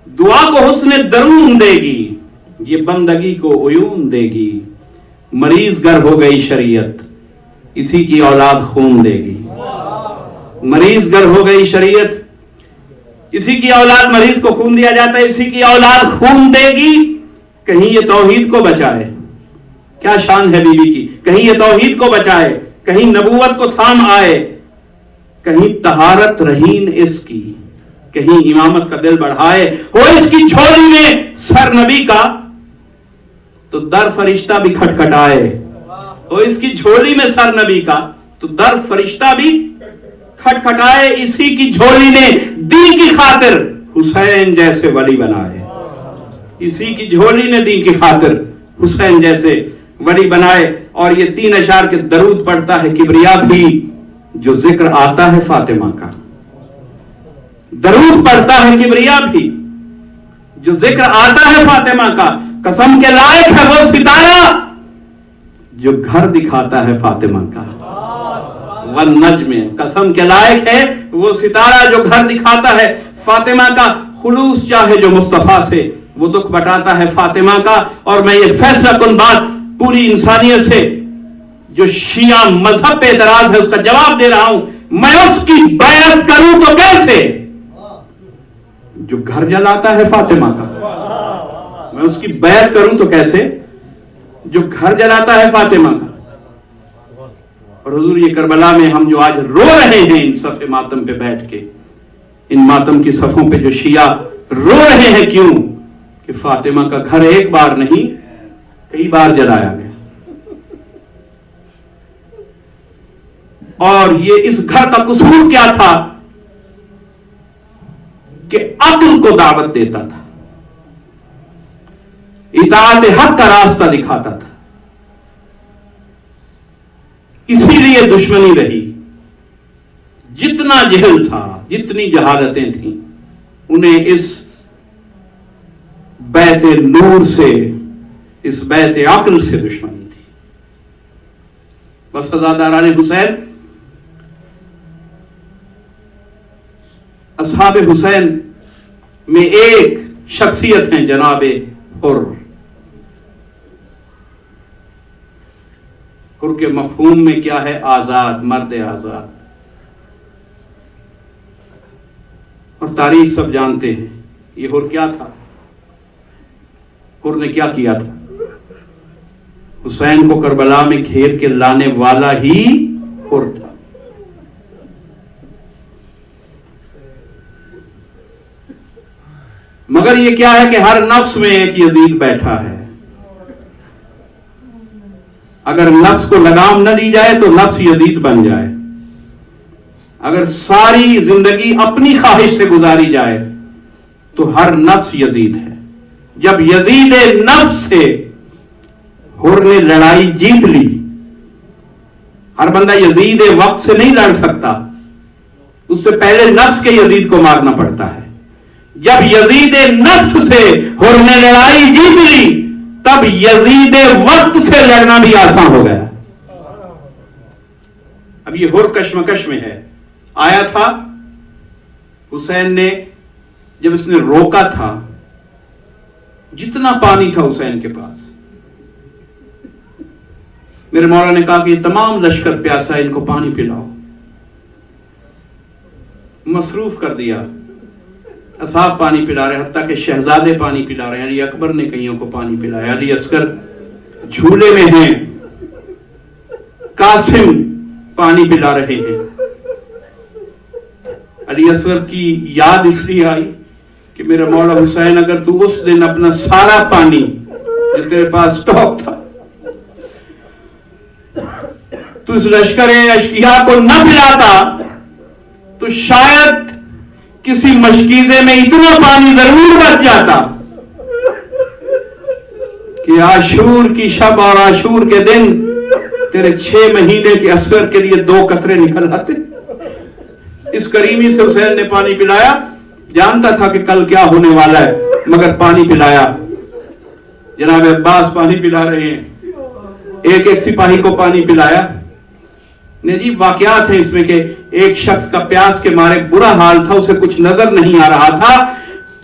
دعا کو حسن درون دے گی, یہ بندگی کو عیون دے گی. مریض گر ہو گئی شریعت, اسی کی اولاد خون دے گی. مریض گر ہو گئی شریعت, اسی کی اولاد, مریض کو خون دیا جاتا ہے, اسی کی اولاد خون دے گی. کہیں یہ توحید کو بچائے, کیا شان ہے بی بی کی, کہیں یہ توحید کو بچائے, کہیں نبوت کو تھام آئے, کہیں طہارت رہین اس کی, کہیں امامت کا دل بڑھائے. ہو اس کی جھولی میں سر نبی کا تو در فرشتہ بھی کھٹکھٹائے. ہو اس کی جھولی میں سر نبی کا تو در فرشتہ بھی کھٹکھٹائے. اسی کی جھولی نے دین کی خاطر حسین جیسے ولی بنائے. اسی کی جھولی نے دین کی خاطر حسین جیسے ولی بنائے. اور یہ 3 اشعار کے درود پڑھتا ہے کبریا بھی جو ذکر آتا ہے فاطمہ کا. درود پڑھتا ہے کبریا بھی جو ذکر آتا ہے فاطمہ کا. قسم کے لائق ہے وہ ستارہ جو گھر دکھاتا ہے فاطمہ کا. والنجم, قسم کے لائق ہے وہ ستارہ جو گھر دکھاتا ہے فاطمہ کا. خلوص چاہے جو مصطفیٰ سے وہ دکھ بٹاتا ہے فاطمہ کا. اور میں یہ فیصلہ کن بات پوری انسانیت سے جو شیعہ مذہب پہ اعتراض ہے اس کا جواب دے رہا ہوں. میں اس کی بیعت کروں تو کیسے جو گھر جلاتا ہے فاطمہ کا. میں اس کی بیعت کروں تو کیسے جو گھر جلاتا ہے فاطمہ کا. اور حضور یہ کربلا میں ہم جو آج رو رہے ہیں ان صف ماتم پہ بیٹھ کے, ان ماتم کی صفوں پہ جو شیعہ رو رہے ہیں, کیوں کہ فاطمہ کا گھر ایک بار نہیں کئی بار جلایا گیا. اور یہ اس گھر کا قصور کیا تھا کہ عقل کو دعوت دیتا تھا, اطاعت حق کا راستہ دکھاتا تھا. اسی لیے دشمنی رہی. جتنا جہل تھا, جتنی جہالتیں تھیں, انہیں اس بیت نور سے, اس بیت عقل سے دشمنی تھی. بس عزاداران حسین, اصحاب حسین میں ایک شخصیت ہیں جناب حر. حر کے مفہوم میں کیا ہے؟ آزاد, مرد آزاد. اور تاریخ سب جانتے ہیں یہ حر کیا تھا, حر نے کیا کیا تھا. حسین کو کربلا میں گھیر کے لانے والا ہی حر تھا. مگر یہ کیا ہے کہ ہر نفس میں ایک یزید بیٹھا ہے. اگر نفس کو لگام نہ دی جائے تو نفس یزید بن جائے. اگر ساری زندگی اپنی خواہش سے گزاری جائے تو ہر نفس یزید ہے. جب یزید نفس سے حر نے لڑائی جیت لی, ہر بندہ یزید وقت سے نہیں لڑ سکتا, اس سے پہلے نفس کے یزید کو مارنا پڑتا ہے. جب یزید نفس سے حر نے لڑائی جیت لی تب یزید وقت سے لڑنا بھی آسان ہو گیا. اب یہ حر کشمکش میں ہے. آیا تھا حسین نے, جب اس نے روکا تھا, جتنا پانی تھا حسین کے پاس, میرے مولا نے کہا کہ یہ تمام لشکر پیاسا, ان کو پانی پلاؤ. مصروف کر دیا. اصحاب پانی پلا رہے, حتیٰ کہ شہزادے پانی پلا رہے ہیں. علی اکبر نے کئیوں کو پانی پلایا. علی اصغر جھولے میں ہیں, قاسم پانی پلا رہے ہیں. علی اصغر کی یاد اس لیے آئی کہ میرا مولا حسین, اگر تو اس دن اپنا سارا پانی جو تیرے پاس سٹاک تھا تو اس لشکر اشقیاء کو نہ پلاتا تو شاید کسی مشکیزے میں اتنا پانی ضرور بچ جاتا کہ عاشور کی شب اور عاشور کے دن تیرے 6 مہینے کے اثر کے لیے 2 قطرے نکل آتے. اس کریمی سے حسین نے پانی پلایا. جانتا تھا کہ کل کیا ہونے والا ہے, مگر پانی پلایا. جناب عباس پانی پلا رہے ہیں, ایک ایک سپاہی کو پانی پلایا. عجیب واقعات ہیں اس میں کہ ایک شخص کا پیاس کے مارے برا حال تھا, اسے کچھ نظر نہیں آ رہا تھا,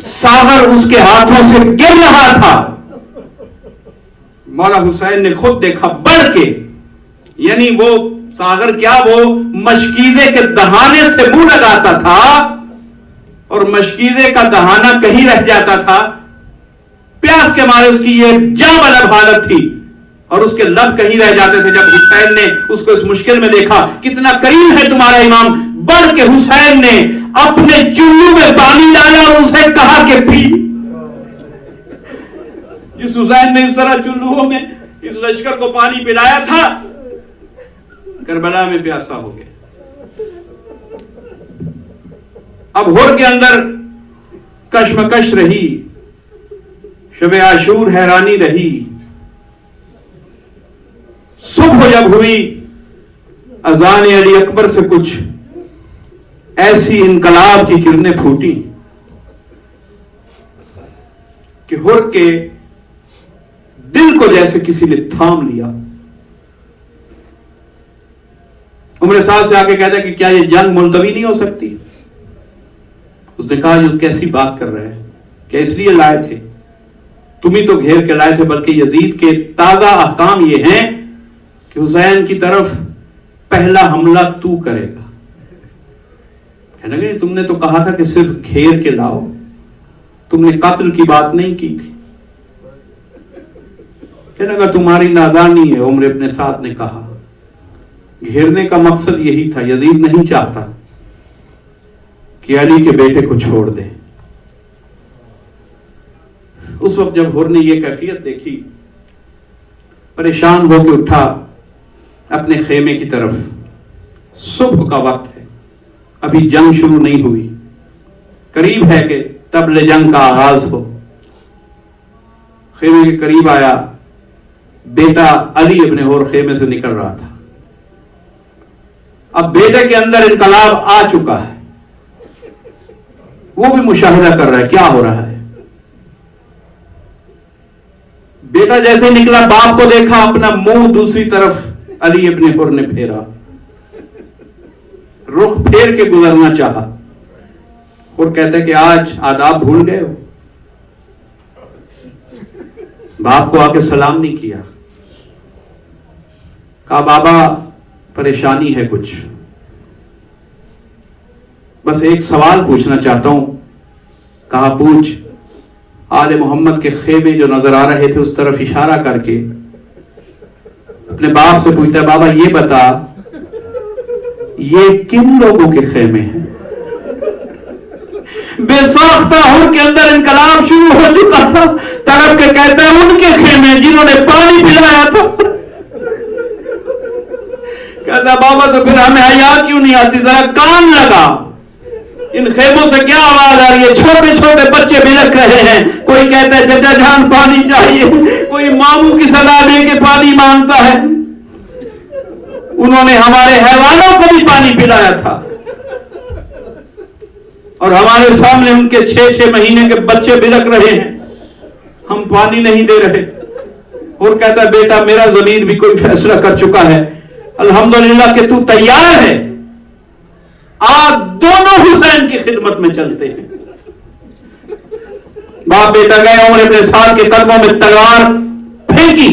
ساغر اس کے ہاتھوں سے گر رہا تھا. مولا حسین نے خود دیکھا بڑھ کے, یعنی وہ ساغر کیا, وہ مشکیزے کے دہانے سے منہ لگاتا تھا اور مشکیزے کا دہانہ کہیں رہ جاتا تھا. پیاس کے مارے اس کی یہ جاں بلب حالت تھی اور اس کے لب کہیں رہ جاتے تھے. جب حسین نے اس کو اس مشکل میں دیکھا, کتنا کریم ہے تمہارا امام, بڑھ کے حسین نے اپنے چلو میں پانی ڈالا اور اسے کہا کہ پی. جس حسین نے اس طرح چلووں میں اس لشکر کو پانی پلایا تھا, کربلا میں پیاسا ہو گیا. اب حر کے اندر کشمکش رہی, شب عاشور حیرانی رہی. صبح جب ہوئی, اذان علی اکبر سے کچھ ایسی انقلاب کی کرنیں پھوٹی کہ حر کے دل کو جیسے کسی نے تھام لیا. عمر سعد سے آگے کہتا ہے کہ کیا یہ جنگ ملتوی نہیں ہو سکتی؟ اس نے کہا یہ کیسی بات کر رہے ہیں, کیا اس لیے لائے تھے؟ تم ہی تو گھیر کے لائے تھے, بلکہ یزید کے تازہ احکام یہ ہیں کہ حسین کی طرف پہلا حملہ تو کرے گا. کہنے لگے تم نے تو کہا تھا کہ صرف گھیر کے لاؤ, تم نے قتل کی بات نہیں کی تھی. کہنے لگا تمہاری نادانی ہے. عمر ابن سعد نے کہا گھیرنے کا مقصد یہی تھا, یزید نہیں چاہتا کہ علی کے بیٹے کو چھوڑ دے. اس وقت جب حر نے یہ کیفیت دیکھی, پریشان ہو کے اٹھا اپنے خیمے کی طرف. صبح کا وقت ہے, ابھی جنگ شروع نہیں ہوئی, قریب ہے کہ طبل جنگ کا آغاز ہو. خیمے کے قریب آیا, بیٹا علی ابن حر خیمے سے نکل رہا تھا. اب بیٹے کے اندر انقلاب آ چکا ہے, وہ بھی مشاہدہ کر رہا ہے کیا ہو رہا ہے. بیٹا جیسے نکلا, باپ کو دیکھا, اپنا منہ دوسری طرف علی ابن حر نے پھیرا, رخ پھیر کے گزرنا چاہا. اور کہتے کہ آج آداب بھول گئے ہو. باپ کو آ کے سلام نہیں کیا. کہا بابا پریشانی ہے کچھ, بس ایک سوال پوچھنا چاہتا ہوں. کہا پوچھ. آل محمد کے خیمے جو نظر آ رہے تھے اس طرف اشارہ کر کے اپنے باپ سے پوچھتا ہے بابا یہ بتا یہ کن لوگوں کے خیمے ہیں. بے ساختہ حر کے اندر انقلاب شروع ہو چکا تھا. تڑپ کے کہتا ہے ان کے خیمے جنہوں نے پانی پلایا تھا. کہتا بابا تو پھر ہمیں حیا کیوں نہیں آتی, ذرا کان لگا, ان خیموں سے کیا آواز آ رہی ہے. چھوٹے چھوٹے بچے بلک رہے ہیں. کوئی کہتا ہے چچا جان پانی چاہیے, کوئی ماموں کی صدا دے کے پانی مانگتا ہے. انہوں نے ہمارے حیوانوں کو بھی پانی پلایا تھا اور ہمارے سامنے ان کے 6 مہینے کے بچے بلک رہے ہیں, ہم پانی نہیں دے رہے. اور کہتا ہے بیٹا میرا ضمیر بھی کوئی فیصلہ کر چکا ہے, الحمدللہ کہ تو تیار ہے, آج دونوں حسین کی خدمت میں چلتے ہیں. باپ بیٹا گئے, عمر ابن سعد کے قدموں میں تلوار پھینکی.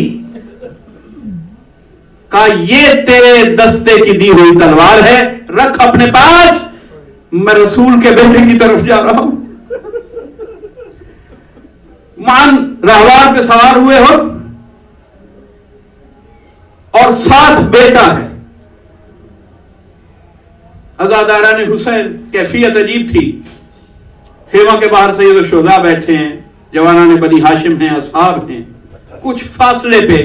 کہا یہ تیرے دستے کی دی ہوئی تلوار ہے, رکھ اپنے پاس, میں رسول کے بیٹے کی طرف جا رہا ہوں. مان راہوار پہ سوار ہوئے ہو اور ساتھ بیٹا ہے. عزاداران حسین کیفیت عجیب تھی. خیمہ کے باہر سید الشہداء بیٹھے ہیں, جوانان بنی ہاشم ہیں, اصحاب ہیں. کچھ فاصلے پہ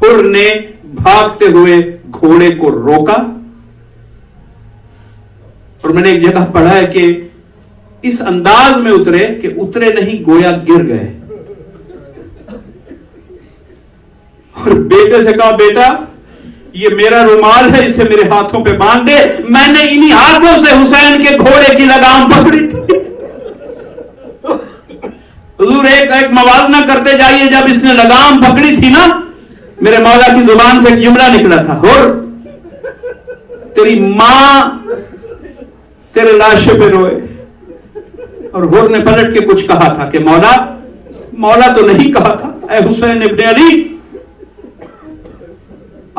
حر نے بھاگتے ہوئے گھوڑے کو روکا, اور میں نے ایک جگہ پڑھا ہے کہ اس انداز میں اترے کہ اترے نہیں گویا گر گئے. اور بیٹے سے کہا بیٹا یہ میرا رومال ہے, اسے میرے ہاتھوں پہ باندھ دے, میں نے انہی ہاتھوں سے حسین کے گھوڑے کی لگام پکڑی تھی. حضور ایک موازنہ کرتے جائیے, جب اس نے لگام پکڑی تھی نا, میرے مولا کی زبان سے ایک جملہ نکلا تھا, حر تیری ماں تیرے لاشے پہ روئے. اور حر نے پلٹ کے کچھ کہا تھا کہ مولا تو نہیں کہا تھا, اے حسین ابن علی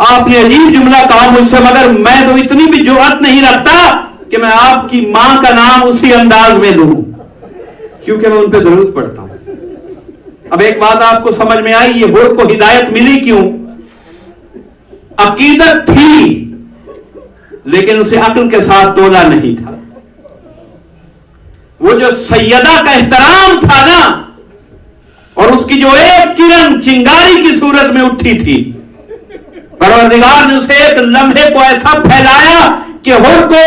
آپ نے عجیب جملہ کہا مجھ سے, مگر میں تو اتنی بھی جرأت نہیں رکھتا کہ میں آپ کی ماں کا نام اسی انداز میں لوں, کیونکہ میں ان پہ درود پڑھتا ہوں. اب ایک بات آپ کو سمجھ میں آئی, یہ حر کو ہدایت ملی کیوں؟ عقیدت تھی لیکن اسے عقل کے ساتھ تولا نہیں تھا. وہ جو سیدہ کا احترام تھا نا, اور اس کی جو ایک کرن چنگاری کی صورت میں اٹھی تھی, پروردگار نے اسے ایک لمحے کو ایسا پھیلایا کہ حر کو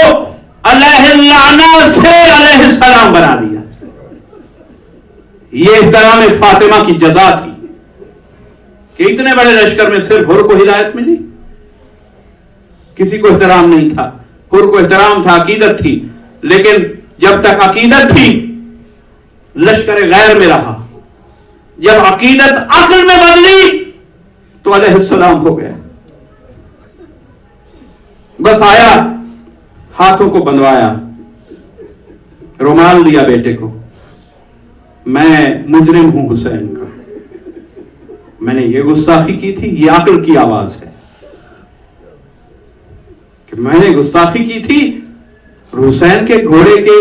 علیہ اللعنہ سے علیہ السلام بنا دیا. یہ احترام فاطمہ کی جزا تھی کہ اتنے بڑے لشکر میں صرف حر کو ہدایت ملی, کسی کو احترام نہیں تھا. حر کو احترام تھا, عقیدت تھی, لیکن جب تک عقیدت تھی لشکر غیر میں رہا. جب عقیدت عقل میں بدلی تو علیہ السلام ہو گیا. بس آیا, ہاتھوں کو بندھوایا, رومال دیا بیٹے کو, میں مجرم ہوں حسین کا, میں نے یہ گستاخی کی تھی, یہ عقل کی آواز ہے. میں نے گستاخی کی تھی، حسین کے گھوڑے کے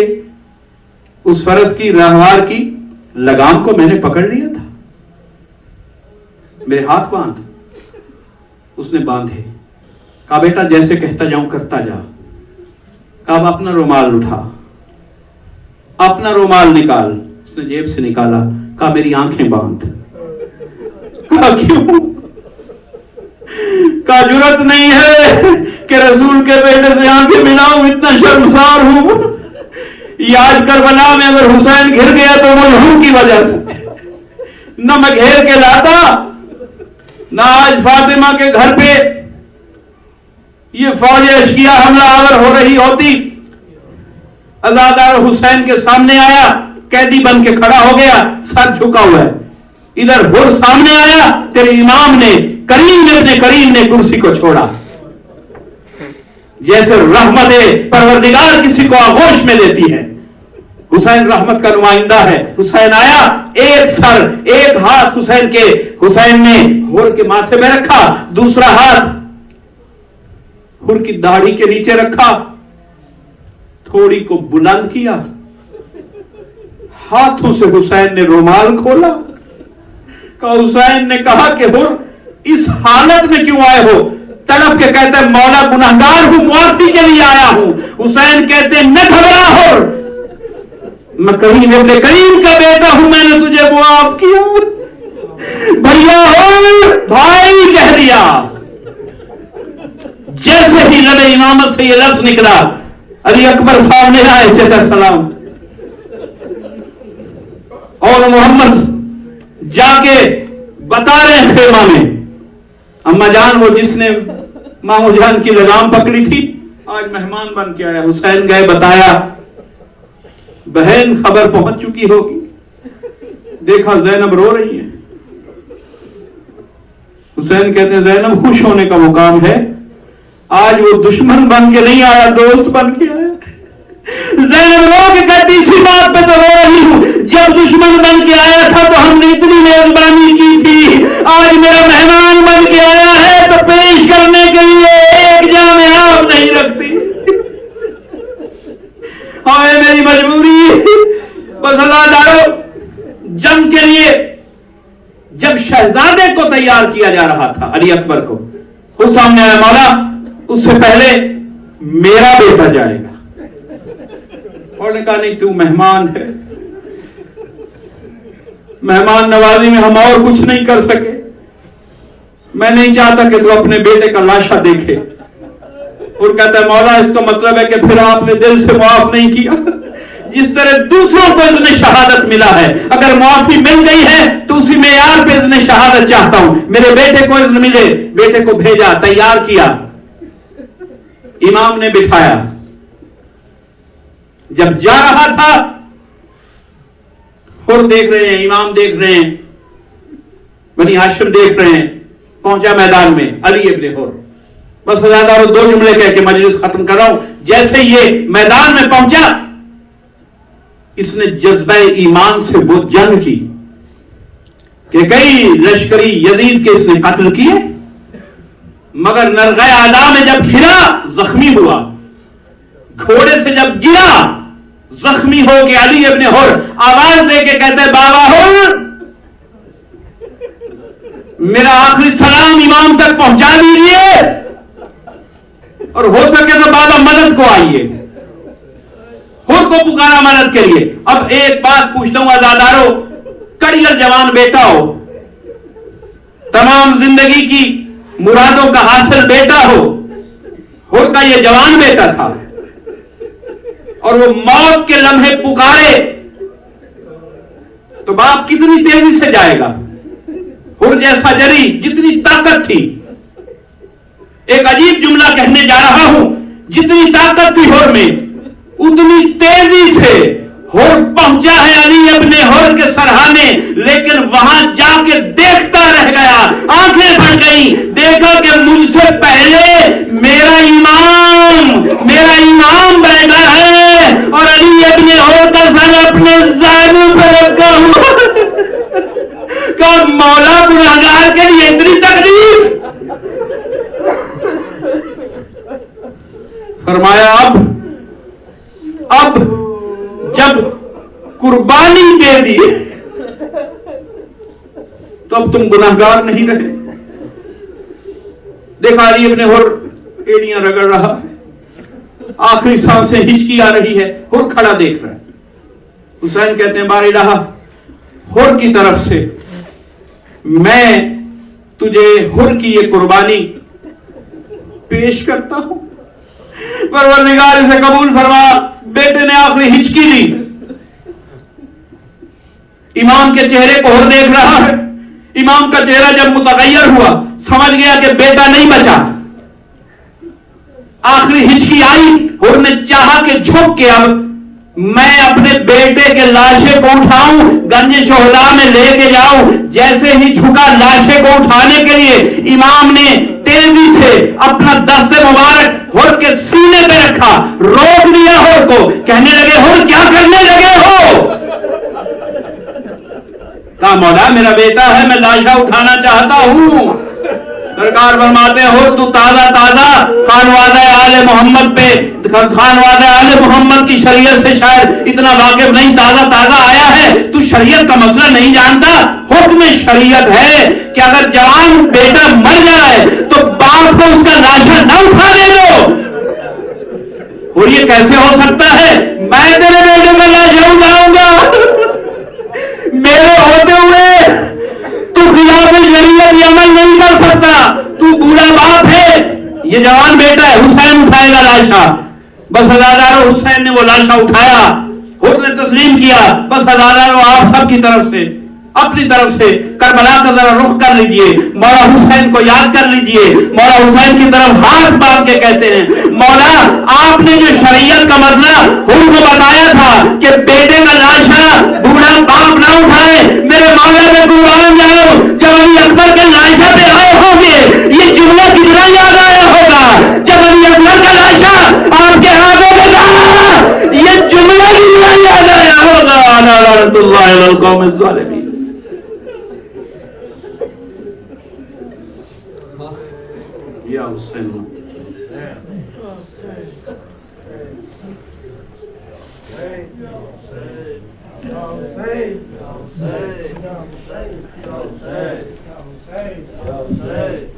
اس فرس کی راہوار کی لگام کو میں نے پکڑ لیا تھا، میرے ہاتھ باندھ، اس نے باندھے، کہا بیٹا جیسے کہتا جاؤں کرتا جا، کہا اپنا رومال اٹھا، اپنا رومال نکال، اس نے جیب سے نکالا، کہا میری آنکھیں باندھ، کہا کیوں؟ کہا جرت نہیں ہے کہ رسول کے بیٹے سے آنکھیں ملاؤں، اتنا شرمسار ہوں، یہ آج کربلا میں اگر حسین گھر گیا تو ملہوم کی وجہ سے، نہ میں گھیر کے لاتا، نہ آج فاطمہ کے گھر پہ یہ فوج اشکیا حملہ آور ہو رہی ہوتی۔ عزادار حسین کے سامنے آیا، قیدی بن کے کھڑا ہو گیا، سر جھکا ہوا ہے، ادھر ہر سامنے آیا، تیرے امام نے ابن کریم نے کرسی کو چھوڑا، جیسے رحمت پروردگار کسی کو آغوش میں لیتی ہے۔ حسین رحمت کا نمائندہ ہے، حسین آیا، ایک سر ایک ہاتھ حسین نے ہر کے ماتھے میں رکھا، دوسرا ہاتھ ہر کی داڑھی کے نیچے رکھا، تھوڑی کو بلند کیا، ہاتھوں سے حسین نے رومال کھولا، کہا حسین نے کہا کہ ہر اس حالت میں کیوں آئے ہو؟ طلب کے کہتے ہیں مولا گناہگار ہوں، معافی کے لیے آیا ہوں۔ حسین کہتے ہیں نہ گھبرا ہو، میں کریم ابن کریم کا بیٹا ہوں، میں نے تجھے معاف کیا، بھیا ہو بھائی کہہ دیا۔ جیسے ہی لب امامت سے یہ لفظ نکلا، علی اکبر سامنے آئے، چچا سلام، اور محمد جا کے بتا رہے ہیں خیمہ میں، اما جان وہ جس نے مامو جان کی لگام پکڑی تھی آج مہمان بن کے آیا۔ حسین گئے، بتایا، بہن خبر پہنچ چکی ہوگی، دیکھا زینب رو رہی ہے۔ حسین کہتے ہیں زینب خوش ہونے کا مقام ہے، آج وہ دشمن بن کے نہیں آیا، دوست بن کے آیا۔ زینب رو کے کہتی اسی بات پہ تو رو رہی ہوں، جب دشمن بن کے آیا تھا تو ہم نے اتنی میزبانی کی تھی، آج میرا مہمان بن کے آیا ہے تو پیش کرنے کے لیے ایک جام آب نہیں رکھتی، ہائے میری مجبوری۔ بس عزادارو، جنگ کے لیے جب شہزادے کو تیار کیا جا رہا تھا علی اکبر کو، اس سامنے آیا، مولا اس سے پہلے میرا بیٹا جائے گا، اور نے کہا نہیں تو مہمان ہے، مہمان نوازی میں ہم اور کچھ نہیں کر سکے، میں نہیں چاہتا کہ تو اپنے بیٹے کا لاشا دیکھے۔ اور کہتا ہے مولا اس کا مطلب ہے کہ پھر آپ نے دل سے معاف نہیں کیا، جس طرح دوسروں کو اذن شہادت ملا ہے، اگر معافی مل گئی ہے تو اسی معیار پہ اذن شہادت چاہتا ہوں، میرے بیٹے کو اذن ملے۔ بیٹے کو بھیجا، تیار کیا، امام نے بٹھایا، جب جا رہا تھا اور دیکھ رہے ہیں، امام دیکھ رہے ہیں، بنی ہاشم دیکھ رہے ہیں، پہنچا میدان میں علی ابن حر، بس زیادہ دو جملے کہہ کے مجلس ختم کر رہا ہوں۔ جیسے یہ میدان میں پہنچا، اس نے جذبہ ایمان سے وہ جنگ کی کہ کئی لشکری یزید کے اس نے قتل کیے، مگر نرغہ اعلی میں جب گرا زخمی ہوا، گھوڑے سے جب گرا زخمی ہو کے علی ابن حر آواز دے کے کہتے بابا حر میرا آخری سلام امام تک پہنچا دیجیے، اور ہو سکے تو بابا مدد کو آئیے، حر کو پکارا مدد کے لیے۔ اب ایک بات پوچھتا ہوں عزادارو، کڑیل جوان بیٹا ہو، تمام زندگی کی مرادوں کا حاصل بیٹا ہو، حر کا یہ جوان بیٹا تھا، اور وہ موت کے لمحے پکارے تو باپ کتنی تیزی سے جائے گا؟ حر جیسا جری، جتنی طاقت تھی، ایک عجیب جملہ کہنے جا رہا ہوں، جتنی طاقت تھی حر میں اتنی تیزی سے حر پہنچا ہے علی ابن حر کے سرہانے، لیکن وہاں جا کے دیکھتا رہ گیا، آنکھیں پھٹ گئی، دیکھا کہ مجھ سے پہلے میرا امام بیٹھا ہے اور علی ابن حر کا سر اپنے زانوں پر رکھا ہوا، کہ مولا گناہگار کے لیے اتنی تکلیف۔ فرمایا اب جب قربانی دے دی تو اب تم گناہگار نہیں رہے. دیکھا علی ابن حر ایڑیاں رگڑ رہا ہے, آخری سانسیں ہچکی آ رہی ہے, حر کھڑا دیکھ رہا ہے. حسین کہتے ہیں بار الہ, حر کی طرف سے میں تجھے حر کی یہ قربانی پیش کرتا ہوں. پروردگار اسے قبول فرما. بیٹے نے آخری ہچکی دی. امام کے چہرے کو حر دیکھ رہا ہے. امام کا چہرہ جب متغیر ہوا سمجھ گیا کہ بیٹا نہیں بچا. آخری ہچکی آئی, حر نے چاہا کہ جھک کے اب میں اپنے بیٹے کے لاشے کو اٹھاؤں, گنج شہداء میں لے کے جاؤں. جیسے ہی جھکا لاشے کو اٹھانے کے لیے, امام نے تیزی سے اپنا دست مبارک حر کے سینے پہ رکھا, روک دیا حر کو. کہنے لگے حر کیا کرنے لگے ہو؟ کہا مولا میرا بیٹا ہے, میں لاشا اٹھانا چاہتا ہوں. سرکار فرماتے ہیں حر تو تازہ خانوادہ آل محمد پہ, خانوادہ آل محمد کی شریعت سے شاید اتنا واقف نہیں, تازہ آیا ہے, تو شریعت کا مسئلہ نہیں جانتا. حکم شریعت ہے کہ اگر جوان بیٹا مر جائے تو باپ کو اس کا لاشا نہ اٹھانے دو. اور یہ کیسے ہو سکتا ہے؟ میں تیرے بیٹے کا لاشا اٹھاؤں گا. میرے ہوتے ہوئے تو خلاف شریعت یہ عمل نہیں کر سکتا. تو بوڑھا باپ ہے, یہ جوان بیٹا ہے, حسین اٹھائے گا لاشا. بس ہزاروں حسین نے وہ لاشا اٹھایا, حر نے تسلیم کیا. بس ہزاروں آپ سب کی طرف سے اپنی طرف سے کربلا کا ذرا رخ کر لیجئے, مولا حسین کو یاد کر لیجئے. مولا حسین کی طرف ہاتھ باندھ کے کہتے ہیں مولا آپ نے جو شریعت کا مسئلہ حر کو بتایا تھا کہ بیٹے کا لاشا بوڑھا باپ نہ اٹھائے, میرے مولا میں قربان جاؤ. جب علی اکبر کے لاشا پہ آئے ہوں گے یہ جملہ کتنا یاد آیا ہوگا. جب علی اکبر کا لاشا آپ کے ہاتھوں میں تھا یہ جملہ کتنا یاد آیا ہوگا. لعنت اللہ علی القوم الظالمین. یا حسین Hey!